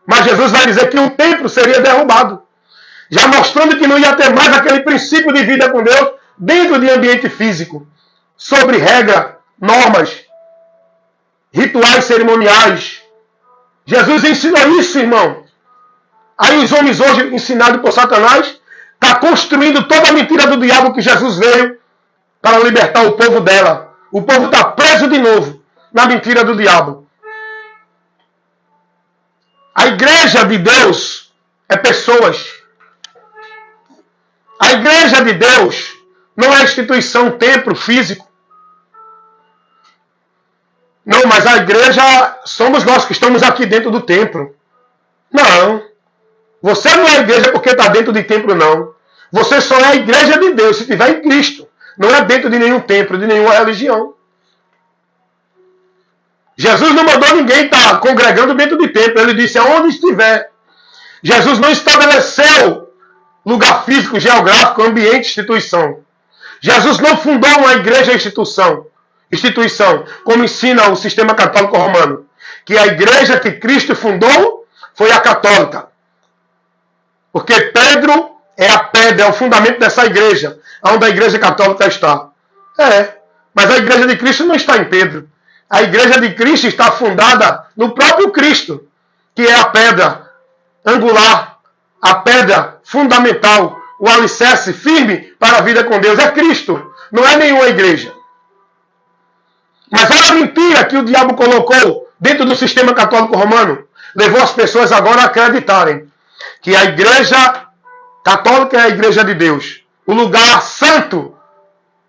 Mas Jesus vai dizer que o templo seria derrubado, já mostrando que não ia ter mais aquele princípio de vida com Deus dentro de ambiente físico, sobre regra, normas, rituais cerimoniais. Jesus ensinou isso, irmão. Aí os homens hoje, ensinados por Satanás, estão construindo toda a mentira do diabo que Jesus veio para libertar o povo dela. O povo está preso de novo na mentira do diabo. A igreja de Deus é pessoas. A igreja de Deus não é instituição, templo físico. Não, mas a igreja somos nós que estamos aqui dentro do templo. Não. Você não é igreja porque está dentro de templo, não. Você só é a igreja de Deus se estiver em Cristo. Não é dentro de nenhum templo, de nenhuma religião. Jesus não mandou ninguém estar congregando dentro de templo. Ele disse aonde estiver. Jesus não estabeleceu lugar físico, geográfico, ambiente, instituição. Jesus não fundou uma igreja instituição, como ensina o sistema católico romano. Que a igreja que Cristo fundou foi a católica. Porque Pedro é a pedra, é o fundamento dessa igreja, onde a igreja católica está. Mas a igreja de Cristo não está em Pedro. A igreja de Cristo está fundada no próprio Cristo, que é a pedra angular, a pedra fundamental, o alicerce firme para a vida com Deus. É Cristo, não é nenhuma igreja. Mas olha a mentira que o diabo colocou dentro do sistema católico romano. Levou as pessoas agora a acreditarem que a igreja católica é a igreja de Deus. O lugar santo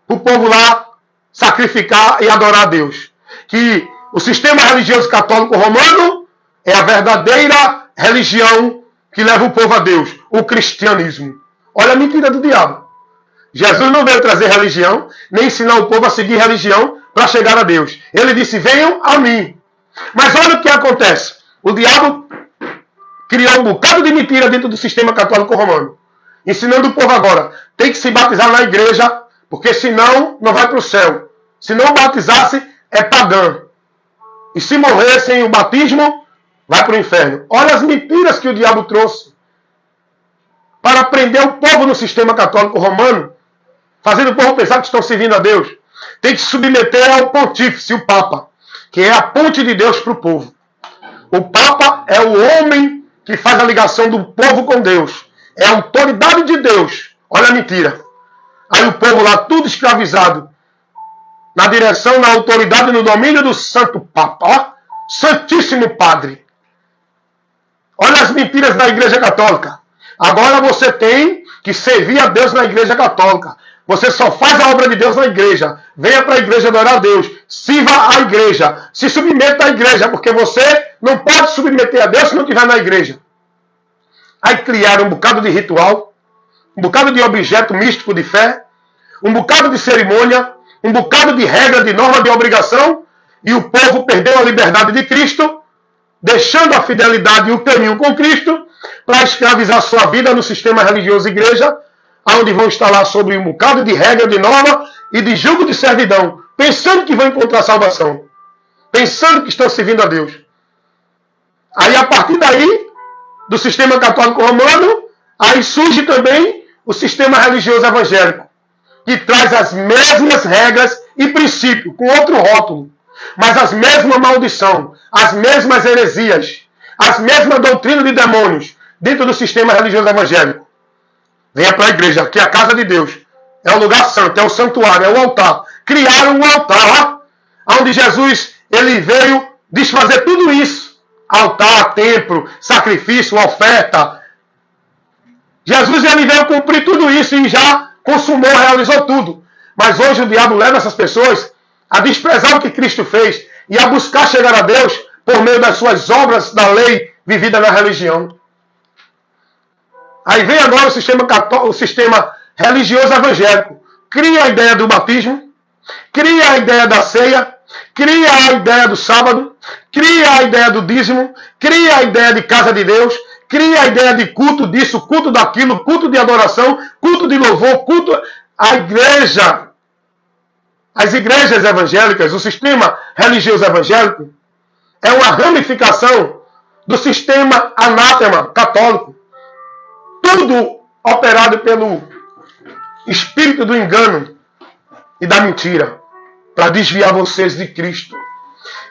para o povo lá sacrificar e adorar a Deus. Que o sistema religioso católico romano é a verdadeira religião que leva o povo a Deus. O cristianismo. Olha a mentira do diabo. Jesus não veio trazer religião, nem ensinar o povo a seguir religião para chegar a Deus. Ele disse, venham a mim. Mas olha o que acontece. O diabo criou um bocado de mentira dentro do sistema católico romano. Ensinando o povo agora, tem que se batizar na igreja, porque senão não vai para o céu. Se não batizasse, é pagão. E se morrer sem o batismo, vai para o inferno. Olha as mentiras que o diabo trouxe para prender o povo no sistema católico romano, fazendo o povo pensar que estão servindo a Deus. Tem que se submeter ao pontífice, o Papa, que é a ponte de Deus para o povo. O Papa é o homem que faz a ligação do povo com Deus. É a autoridade de Deus. Olha a mentira. Aí o povo lá, tudo escravizado, na direção, na autoridade, no domínio do Santo Papa. Ó, Santíssimo Padre. Olha as mentiras da Igreja Católica. Agora você tem que servir a Deus na Igreja Católica. Você só faz a obra de Deus na igreja. Venha para a igreja adorar a Deus. Sirva a igreja. Se submeta à igreja, porque você não pode submeter a Deus se não estiver na igreja. Aí criaram um bocado de ritual, um bocado de objeto místico de fé, um bocado de cerimônia, um bocado de regra, de norma, de obrigação, e o povo perdeu a liberdade de Cristo, deixando a fidelidade e o caminho com Cristo, para escravizar sua vida no sistema religioso igreja, onde vão instalar sobre um bocado de regra, de norma e de jugo de servidão, pensando que vão encontrar salvação, pensando que estão servindo a Deus. Aí, a partir daí, do sistema católico romano, aí surge também o sistema religioso evangélico, que traz as mesmas regras e princípios, com outro rótulo, mas as mesmas maldições, as mesmas heresias, as mesmas doutrinas de demônios, dentro do sistema religioso evangélico. Venha para a igreja, que é a casa de Deus. É o lugar santo, é o santuário, é o altar. Criaram um altar, onde Jesus ele veio desfazer tudo isso. Altar, templo, sacrifício, oferta. Jesus ele veio cumprir tudo isso e já consumou, realizou tudo. Mas hoje o diabo leva essas pessoas a desprezar o que Cristo fez e a buscar chegar a Deus por meio das suas obras da lei vivida na religião. Aí vem agora o sistema religioso evangélico. Cria a ideia do batismo, cria a ideia da ceia, cria a ideia do sábado, cria a ideia do dízimo, cria a ideia de casa de Deus, cria a ideia de culto disso, culto daquilo, culto de adoração, culto de louvor, culto... A igreja, as igrejas evangélicas, o sistema religioso evangélico, é uma ramificação do sistema anátema católico. Tudo operado pelo espírito do engano e da mentira, para desviar vocês de Cristo.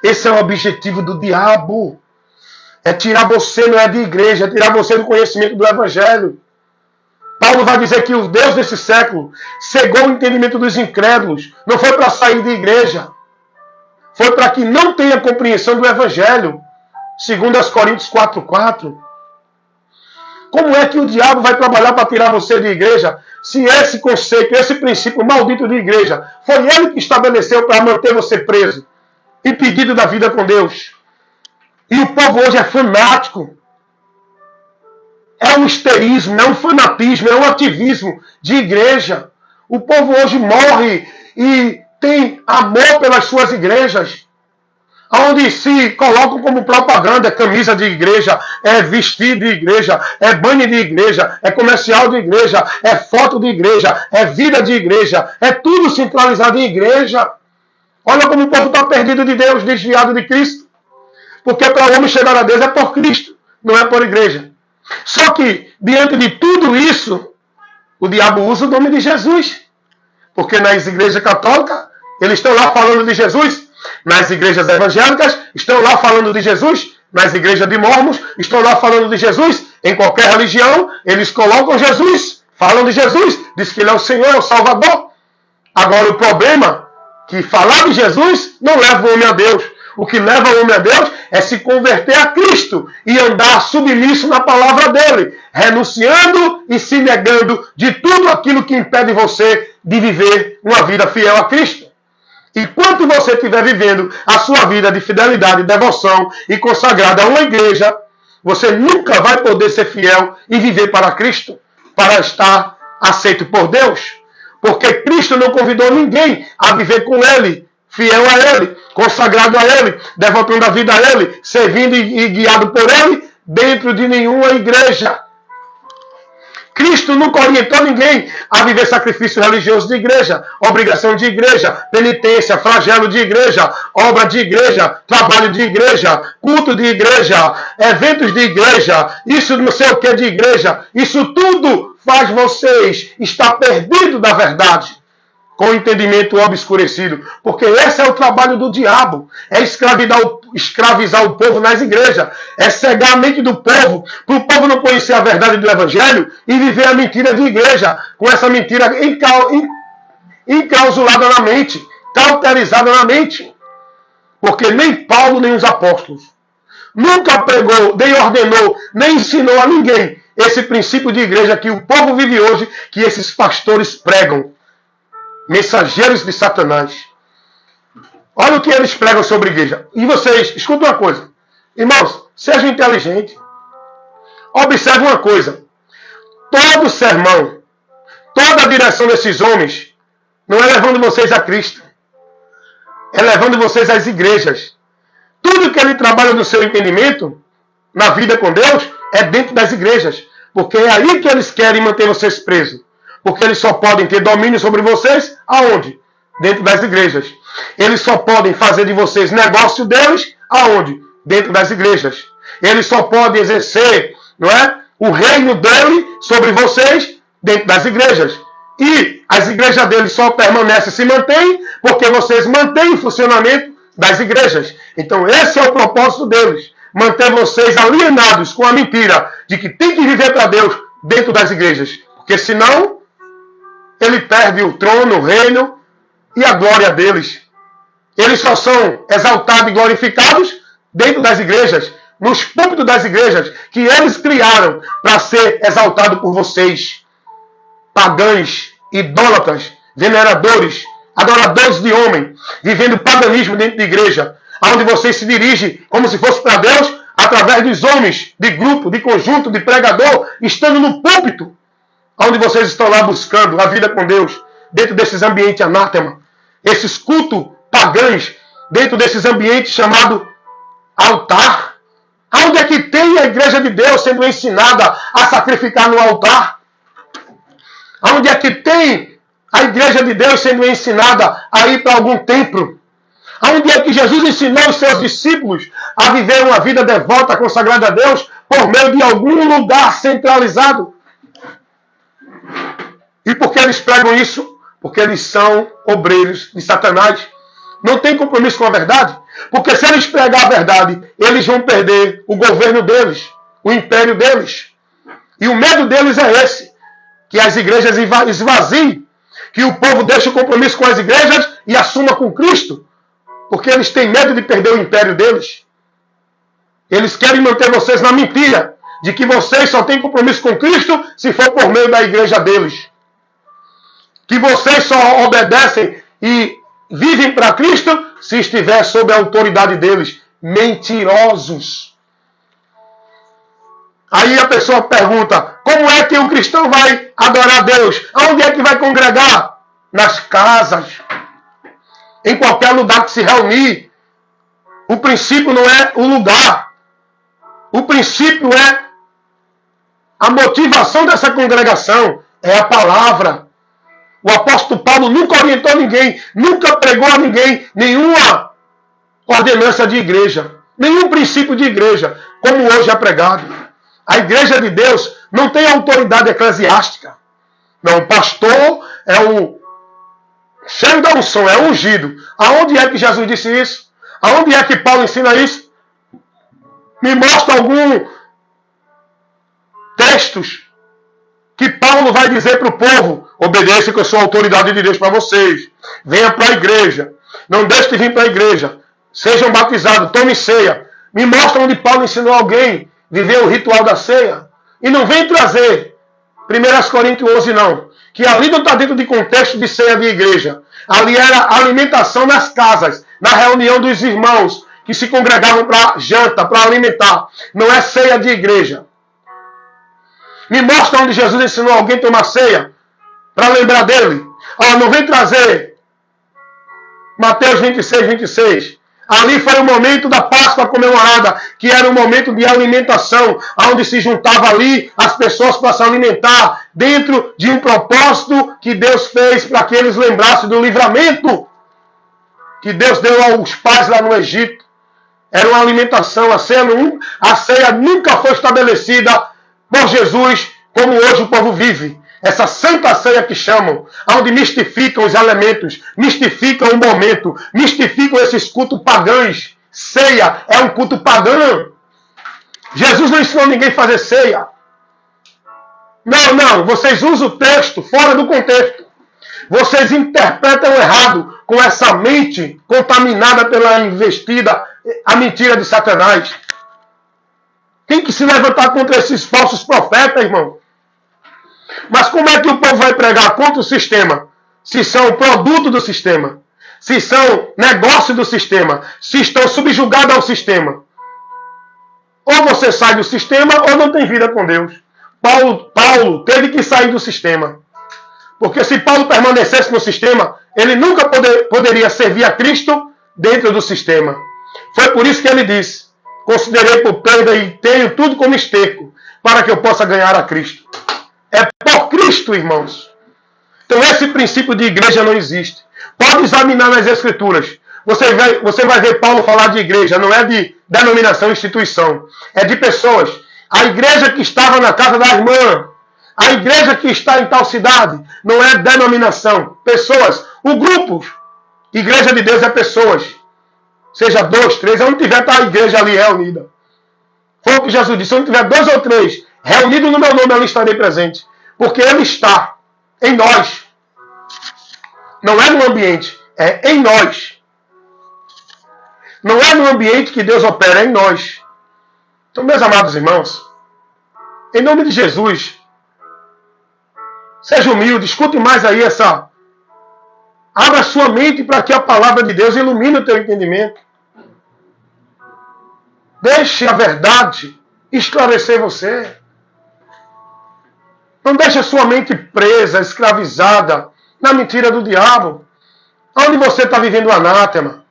Esse é o objetivo do diabo. É tirar você, não é de igreja, é tirar você do conhecimento do Evangelho. Paulo vai dizer que o Deus desse século cegou o entendimento dos incrédulos. Não foi para sair de igreja. Foi para que não tenha compreensão do Evangelho. Segundo as Coríntios 4:4. Como é que o diabo vai trabalhar para tirar você de igreja, se esse conceito, esse princípio maldito de igreja, foi ele que estabeleceu para manter você preso, impedido da vida com Deus? E o povo hoje é fanático. É um histerismo, é um fanatismo, é um ativismo de igreja. O povo hoje morre e tem amor pelas suas igrejas, onde se colocam como propaganda, é camisa de igreja, é vestido de igreja, é banho de igreja, é comercial de igreja, é foto de igreja, é vida de igreja, é tudo centralizado em igreja. Olha como o povo está perdido de Deus, desviado de Cristo. Porque para o homem chegar a Deus é por Cristo, não é por igreja. Só que, diante de tudo isso, o diabo usa o nome de Jesus. Porque nas igrejas católicas, eles estão lá falando de Jesus. Nas igrejas evangélicas, estão lá falando de Jesus. Nas igrejas de mormons, estão lá falando de Jesus. Em qualquer religião, eles colocam Jesus. Falam de Jesus. Diz que ele é o Senhor, é o Salvador. Agora, o problema é que falar de Jesus não leva o homem a Deus. O que leva o homem a Deus é se converter a Cristo e andar submisso na palavra dele, renunciando e se negando de tudo aquilo que impede você de viver uma vida fiel a Cristo. Enquanto você estiver vivendo a sua vida de fidelidade, devoção e consagrada a uma igreja, você nunca vai poder ser fiel e viver para Cristo, para estar aceito por Deus. Porque Cristo não convidou ninguém a viver com ele, fiel a ele, consagrado a ele, devotando a vida a ele, servindo e guiado por ele, dentro de nenhuma igreja. Cristo nunca orientou ninguém a viver sacrifício religioso de igreja, obrigação de igreja, penitência, flagelo de igreja, obra de igreja, trabalho de igreja, culto de igreja, eventos de igreja, isso não sei o que de igreja. Isso tudo faz vocês estar perdidos da verdade, com o entendimento obscurecido. Porque esse é o trabalho do diabo. É escravizar o povo nas igrejas. É cegar a mente do povo, para o povo não conhecer a verdade do evangelho e viver a mentira de igreja, com essa mentira enclausulada na mente, cauterizada na mente. Porque nem Paulo, nem os apóstolos nunca pregou, nem ordenou, nem ensinou a ninguém esse princípio de igreja que o povo vive hoje, que esses pastores pregam. Mensageiros de Satanás. Olha o que eles pregam sobre a igreja. E vocês, escutem uma coisa. Irmãos, sejam inteligentes. Observe uma coisa. Todo sermão, toda a direção desses homens, não é levando vocês a Cristo. É levando vocês às igrejas. Tudo que ele trabalha no seu entendimento, na vida com Deus, é dentro das igrejas. Porque é aí que eles querem manter vocês presos. Porque eles só podem ter domínio sobre vocês, aonde? Dentro das igrejas. Eles só podem fazer de vocês negócio deles, aonde? Dentro das igrejas. Eles só podem exercer, não é, o reino dele sobre vocês, dentro das igrejas. E as igrejas deles só permanecem e se mantêm, porque vocês mantêm o funcionamento das igrejas. Então esse é o propósito deles. Manter vocês alienados com a mentira de que tem que viver para Deus dentro das igrejas. Porque senão ele perde o trono, o reino e a glória deles. Eles só são exaltados e glorificados dentro das igrejas, nos púlpitos das igrejas que eles criaram para ser exaltado por vocês. Pagãos, idólatras, veneradores, adoradores de homem, vivendo paganismo dentro de igreja, onde vocês se dirigem como se fosse para Deus, através dos homens, de grupo, de conjunto, de pregador, estando no púlpito, onde vocês estão lá buscando a vida com Deus, dentro desses ambientes anátema, esses cultos pagãos, dentro desses ambientes chamados altar. Onde é que tem a igreja de Deus sendo ensinada a sacrificar no altar? Onde é que tem a igreja de Deus sendo ensinada a ir para algum templo? Onde é que Jesus ensinou os seus discípulos a viver uma vida devota, consagrada a Deus, por meio de algum lugar centralizado? E por que eles pregam isso? Porque eles são obreiros de Satanás. Não tem compromisso com a verdade. Porque se eles pregar a verdade, eles vão perder o governo deles, o império deles. E o medo deles é esse, que as igrejas esvaziem, que o povo deixe o compromisso com as igrejas e assuma com Cristo. Porque eles têm medo de perder o império deles. Eles querem manter vocês na mentira. de que vocês só têm compromisso com Cristo se for por meio da igreja deles. Que vocês só obedecem e vivem para Cristo se estiver sob a autoridade deles. Mentirosos. Aí a pessoa pergunta, como é que o cristão vai adorar a Deus? Aonde é que vai congregar? Nas casas. Em qualquer lugar que se reunir. O princípio não é o lugar. O princípio é a motivação dessa congregação. É a palavra. O apóstolo Paulo nunca orientou ninguém, nunca pregou a ninguém nenhuma ordenança de igreja, nenhum princípio de igreja, como hoje é pregado. A igreja de Deus não tem autoridade eclesiástica. Não, o pastor é o cheio da unção, é ungido. Aonde é que Jesus disse isso? Aonde é que Paulo ensina isso? Me mostra algum textos que Paulo vai dizer para o povo, obedeça que eu sou a autoridade de Deus para vocês. Venha para a igreja. Não deixe de vir para a igreja. Sejam batizados, tomem ceia. Me mostra onde Paulo ensinou alguém a viver o ritual da ceia. E não vem trazer 1 Coríntios 11 não. Que ali não está dentro de contexto de ceia de igreja. Ali era alimentação nas casas, na reunião dos irmãos que se congregavam para janta, para alimentar. Não é ceia de igreja. Me mostra onde Jesus ensinou alguém a tomar ceia, para lembrar dele. Não vem trazer Mateus 26, 26. Ali foi o momento da Páscoa comemorada, que era um momento de alimentação, onde se juntava ali as pessoas para se alimentar, dentro de um propósito que Deus fez para que eles lembrassem do livramento que Deus deu aos pais lá no Egito. Era uma alimentação, a ceia nunca foi estabelecida por Jesus, como hoje o povo vive. Essa santa ceia que chamam, onde mistificam os elementos, mistificam o momento, mistificam esses cultos pagãos. Ceia é um culto pagão. Jesus não ensinou ninguém a fazer ceia. Não, vocês usam o texto fora do contexto. Vocês interpretam errado com essa mente contaminada pela investida, a mentira de Satanás. Tem que se levantar contra esses falsos profetas, irmão. Mas como é que o povo vai pregar contra o sistema? Se são produto do sistema. Se são negócio do sistema. Se estão subjugados ao sistema. Ou você sai do sistema ou não tem vida com Deus. Paulo teve que sair do sistema. Porque se Paulo permanecesse no sistema, ele nunca poderia servir a Cristo dentro do sistema. Foi por isso que ele disse, considerei por perda e tenho tudo como esterco, para que eu possa ganhar a Cristo. É por Cristo, irmãos. Então esse princípio de igreja não existe. Pode examinar nas Escrituras. Você vai ver Paulo falar de igreja, não é de denominação, instituição. É de pessoas. A igreja que estava na casa da irmã, a igreja que está em tal cidade, não é denominação. Pessoas. O grupo, igreja de Deus é pessoas. Seja 2, 3, onde tiver a igreja ali reunida. Foi o que Jesus disse, onde tiver 2 ou 3 reunidos no meu nome, ali estarei presente. Porque Ele está em nós. Não é no ambiente, é em nós. Não é no ambiente que Deus opera, é em nós. Então, meus amados irmãos, em nome de Jesus, seja humilde, escute mais aí essa... Abra sua mente para que a palavra de Deus ilumine o teu entendimento. Deixe a verdade esclarecer você. Não deixe a sua mente presa, escravizada na mentira do diabo. Onde você está vivendo o anátema.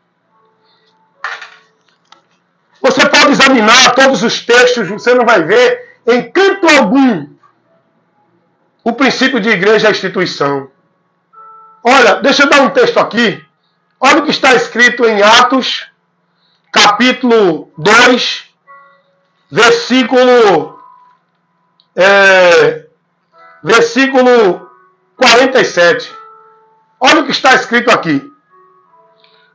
Você pode examinar todos os textos, você não vai ver em canto algum o princípio de igreja é a instituição. Olha, deixa eu dar um texto aqui. Olha o que está escrito em Atos, capítulo 2, versículo 47. Olha o que está escrito aqui.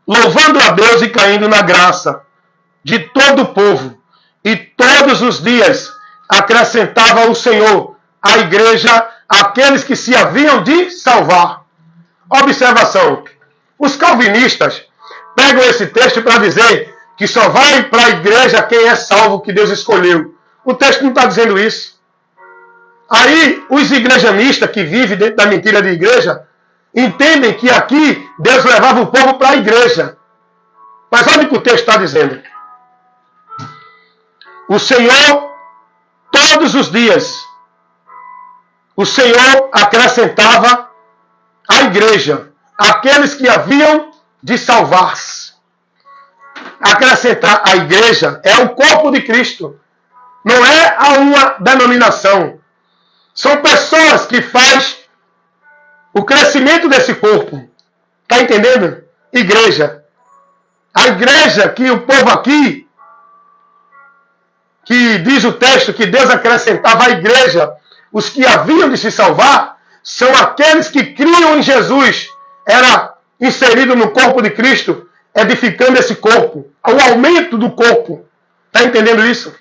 Louvando a Deus e caindo na graça de todo o povo, e todos os dias acrescentava o Senhor à igreja aqueles que se haviam de salvar. Observação. Os calvinistas pegam esse texto para dizer que só vai para a igreja quem é salvo, que Deus escolheu. O texto não está dizendo isso. Aí, os igrejanistas que vivem dentro da mentira de igreja, entendem que aqui Deus levava o povo para a igreja. Mas olha o que o texto está dizendo. O Senhor, todos os dias, o Senhor acrescentava à igreja aqueles que haviam de salvar-se. Acrescentar à igreja é o corpo de Cristo. Não é a uma denominação. São pessoas que fazem o crescimento desse corpo. Está entendendo? Igreja. A igreja que o povo aqui, que diz o texto que Deus acrescentava à igreja, os que haviam de se salvar, são aqueles que criam em Jesus. Era inserido no corpo de Cristo, edificando esse corpo. O aumento do corpo. Está entendendo isso?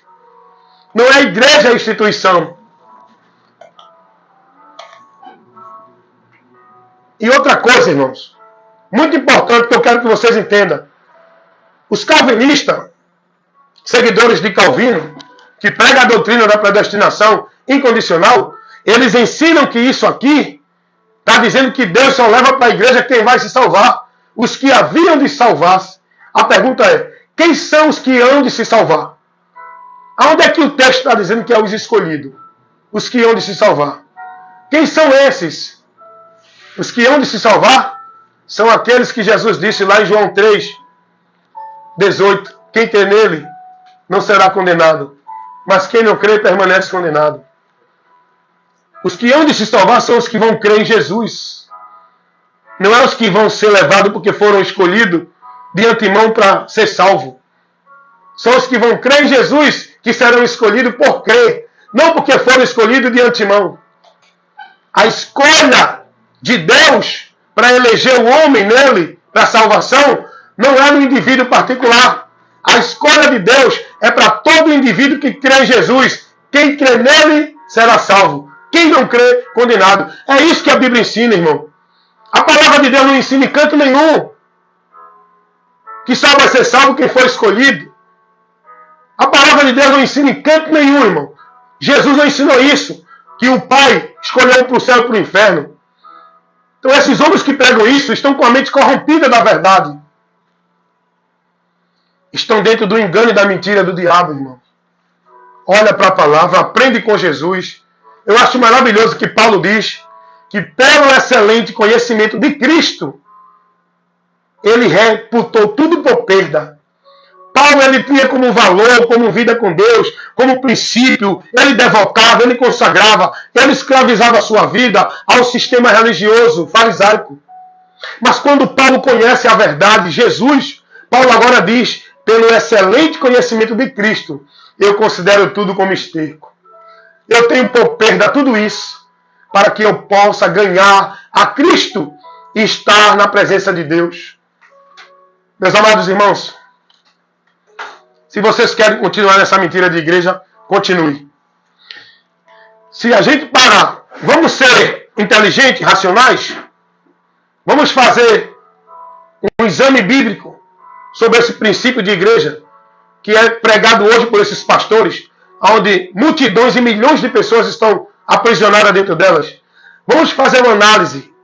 Não é a igreja a instituição. E outra coisa, irmãos, muito importante que eu quero que vocês entendam. Os calvinistas, seguidores de Calvino, que pregam a doutrina da predestinação incondicional, eles ensinam que isso aqui está dizendo que Deus só leva para a igreja quem vai se salvar. Os que haviam de salvar-se. A pergunta é, quem são os que hão de se salvar? Aonde é que o texto está dizendo que é os escolhidos? Os que hão de se salvar. Quem são esses? Os que hão de se salvar são aqueles que Jesus disse lá em João 3:18. Quem crê nele não será condenado, mas quem não crê permanece condenado. Os que hão de se salvar são os que vão crer em Jesus. Não é os que vão ser levados porque foram escolhidos de antemão para ser salvos. São os que vão crer em Jesus que serão escolhidos por crer, não porque foram escolhidos de antemão. A escolha de Deus para eleger o homem nele, para a salvação, não é no indivíduo particular. A escolha de Deus é para todo indivíduo que crê em Jesus. Quem crê nele será salvo. Quem não crê, condenado. É isso que a Bíblia ensina, irmão. A palavra de Deus não ensina em canto nenhum que só vai ser salvo quem for escolhido. A palavra de Deus não ensina em canto nenhum, irmão. Jesus não ensinou isso, que o Pai escolheu um para o céu e para o inferno. Então esses homens que pregam isso estão com a mente corrompida da verdade. Estão dentro do engano e da mentira do diabo, irmão. Olha para a palavra, aprende com Jesus. Eu acho maravilhoso que Paulo diz que pelo excelente conhecimento de Cristo, ele reputou tudo por perda. Paulo, ele tinha como valor, como vida com Deus, como princípio, ele devotava, ele consagrava, ele escravizava a sua vida ao sistema religioso farisaico. Mas quando Paulo conhece a verdade, Jesus, Paulo agora diz, pelo excelente conhecimento de Cristo, eu considero tudo como esterco. Eu tenho por perda tudo isso, para que eu possa ganhar a Cristo e estar na presença de Deus. Meus amados irmãos, se vocês querem continuar nessa mentira de igreja, continue. Se a gente parar, vamos ser inteligentes, racionais, vamos fazer um exame bíblico sobre esse princípio de igreja, que é pregado hoje por esses pastores, onde multidões e milhões de pessoas estão aprisionadas dentro delas. Vamos fazer uma análise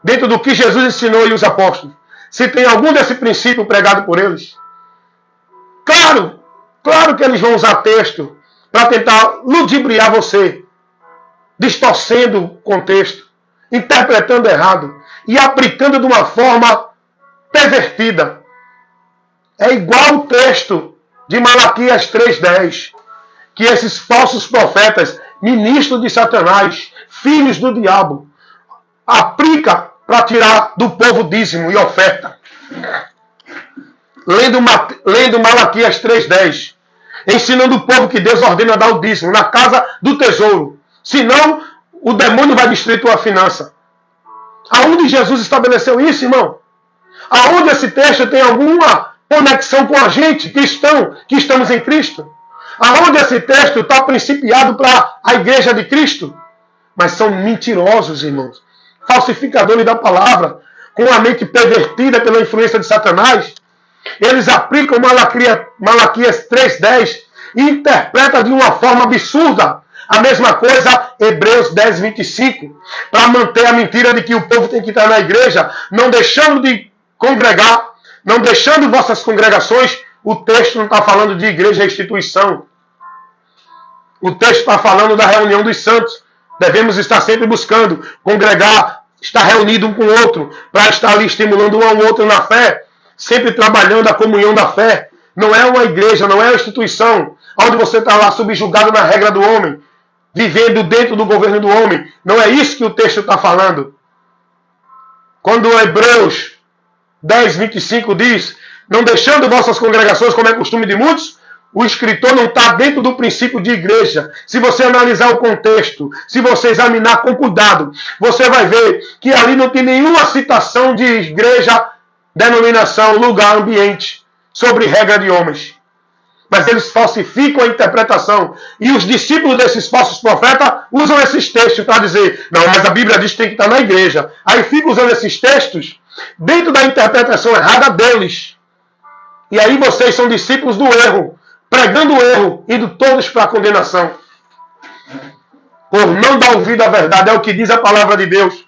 dentro do que Jesus ensinou e os apóstolos. Se tem algum desse princípio pregado por eles. Claro que eles vão usar texto para tentar ludibriar você, distorcendo o contexto, interpretando errado e aplicando de uma forma pervertida. É igual o texto de Malaquias 3:10, que esses falsos profetas, ministros de Satanás, filhos do diabo, aplica para tirar do povo dízimo e oferta. Lendo Malaquias 3:10, ensinando o povo que Deus ordena dar o dízimo na casa do tesouro. Senão, o demônio vai destruir tua finança. Aonde Jesus estabeleceu isso, irmão? Aonde esse texto tem alguma conexão com a gente, que estamos em Cristo? Aonde esse texto está principiado para a igreja de Cristo? Mas são mentirosos, irmãos. Falsificadores da palavra, com a mente pervertida pela influência de Satanás. Eles aplicam Malaquias 3:10 e interpreta de uma forma absurda. A mesma coisa, Hebreus 10, 25, para manter a mentira de que o povo tem que estar na igreja, não deixando de congregar, não deixando vossas congregações. O texto não está falando de igreja e instituição. O texto está falando da reunião dos santos. Devemos estar sempre buscando congregar, estar reunido um com o outro, para estar ali estimulando um ao outro na fé, sempre trabalhando a comunhão da fé. Não é uma igreja, não é uma instituição, onde você está lá subjugado na regra do homem, vivendo dentro do governo do homem. Não é isso que o texto está falando. Quando Hebreus 10, 25 diz, não deixando vossas congregações, como é costume de muitos, o escritor não está dentro do princípio de igreja. Se você analisar o contexto, se você examinar com cuidado, você vai ver que ali não tem nenhuma citação de igreja, denominação, lugar, ambiente, sobre regra de homens. Mas eles falsificam a interpretação. E os discípulos desses falsos profetas usam esses textos para dizer, não, mas a Bíblia diz que tem que estar na igreja. Aí ficam usando esses textos dentro da interpretação errada deles. E aí vocês são discípulos do erro, pregando o erro, indo todos para a condenação. Por não dar ouvido à verdade, é o que diz a palavra de Deus.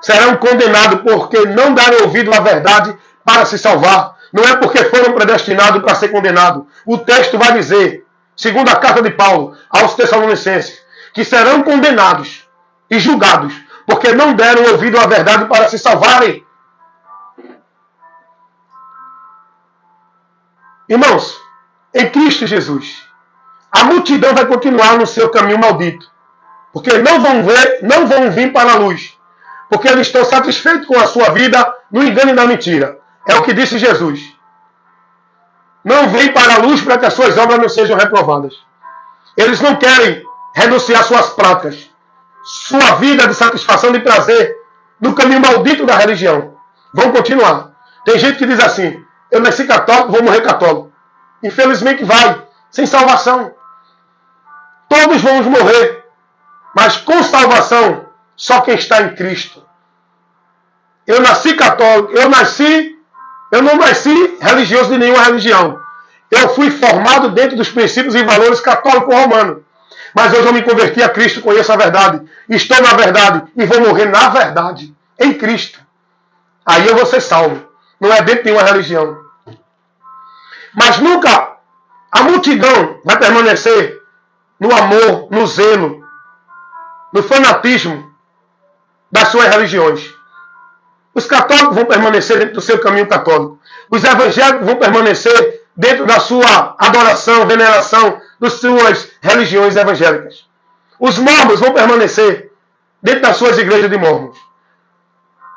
Serão condenados porque não deram ouvido à verdade para se salvar. Não é porque foram predestinados para ser condenados. O texto vai dizer, segundo a carta de Paulo aos Tessalonicenses, que serão condenados e julgados porque não deram ouvido à verdade para se salvarem. Irmãos, em Cristo Jesus, a multidão vai continuar no seu caminho maldito, porque não vão vir para a luz, porque eles estão satisfeitos com a sua vida no engano e na mentira. É o que disse Jesus. Não vem para a luz para que as suas obras não sejam reprovadas. Eles não querem renunciar suas práticas, sua vida de satisfação e prazer no caminho maldito da religião. Vão continuar. Tem gente que diz assim, eu nasci católico, vou morrer católico. Infelizmente vai, sem salvação. Todos vamos morrer, mas com salvação, só quem está em Cristo. Eu nasci católico, eu não nasci religioso de nenhuma religião. Eu fui formado dentro dos princípios e valores católico-romano. Mas hoje eu me converti a Cristo, conheço a verdade, estou na verdade e vou morrer na verdade, em Cristo. Aí eu vou ser salvo. Não é dentro de nenhuma religião. Mas nunca a multidão vai permanecer no amor, no zelo, no fanatismo das suas religiões. Os católicos vão permanecer dentro do seu caminho católico. Os evangélicos vão permanecer dentro da sua adoração, veneração das suas religiões evangélicas. Os mormons vão permanecer dentro das suas igrejas de mormons.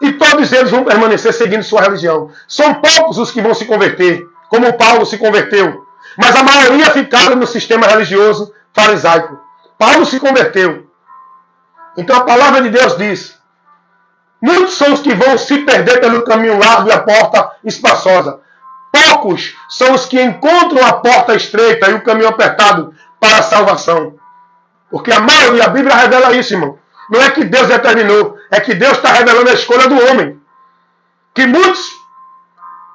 E todos eles vão permanecer seguindo sua religião. São poucos os que vão se converter, como Paulo se converteu. Mas a maioria ficaram no sistema religioso farisaico. Paulo se converteu. Então a palavra de Deus diz, muitos são os que vão se perder pelo caminho largo e a porta espaçosa. Poucos são os que encontram a porta estreita e o caminho apertado para a salvação. Porque a maioria, a Bíblia revela isso, irmão. Não é que Deus determinou, é que Deus está revelando a escolha do homem. Que muitos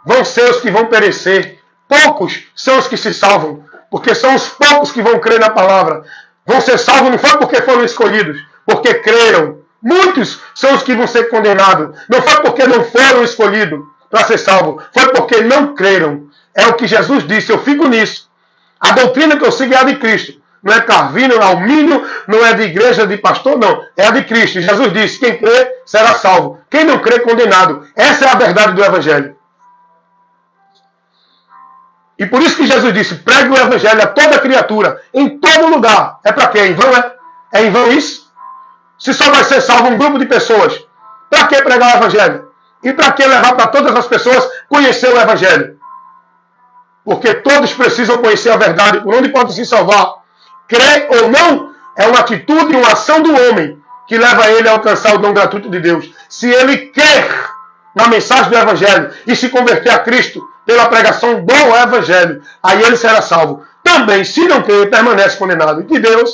vão ser os que vão perecer. Poucos são os que se salvam. Porque são os poucos que vão crer na palavra. Vão ser salvos não foi porque foram escolhidos, porque creram. Muitos são os que vão ser condenados. Não foi porque não foram escolhidos para ser salvos. Foi porque não creram. É o que Jesus disse. Eu fico nisso. A doutrina que eu sigo é a de Cristo. Não é Calvino, Almínio, não é de igreja, de pastor, não. É a de Cristo. Jesus disse, quem crê será salvo. Quem não crê, condenado. Essa é a verdade do Evangelho. E por isso que Jesus disse, pregue o Evangelho a toda criatura, em todo lugar. É para quê? É em vão, é? É em vão isso? Se só vai ser salvo um grupo de pessoas, para que pregar o Evangelho? E para que levar para todas as pessoas conhecer o Evangelho? Porque todos precisam conhecer a verdade, por onde podem se salvar. Crer ou não é uma atitude e uma ação do homem que leva ele a alcançar o dom gratuito de Deus. Se ele quer na mensagem do Evangelho e se converter a Cristo pela pregação do Evangelho, aí ele será salvo. Também, se não crer, permanece condenado. E que Deus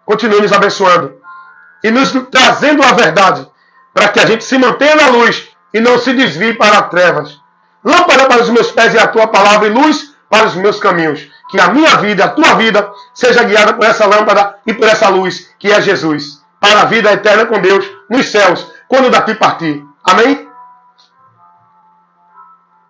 continue nos abençoando e nos trazendo a verdade para que a gente se mantenha na luz e não se desvie para as trevas. Lâmpada para os meus pés e a tua palavra e luz para os meus caminhos. Que a minha vida, a tua vida, seja guiada por essa lâmpada e por essa luz, que é Jesus. Para a vida eterna com Deus, nos céus, quando daqui partir. Amém?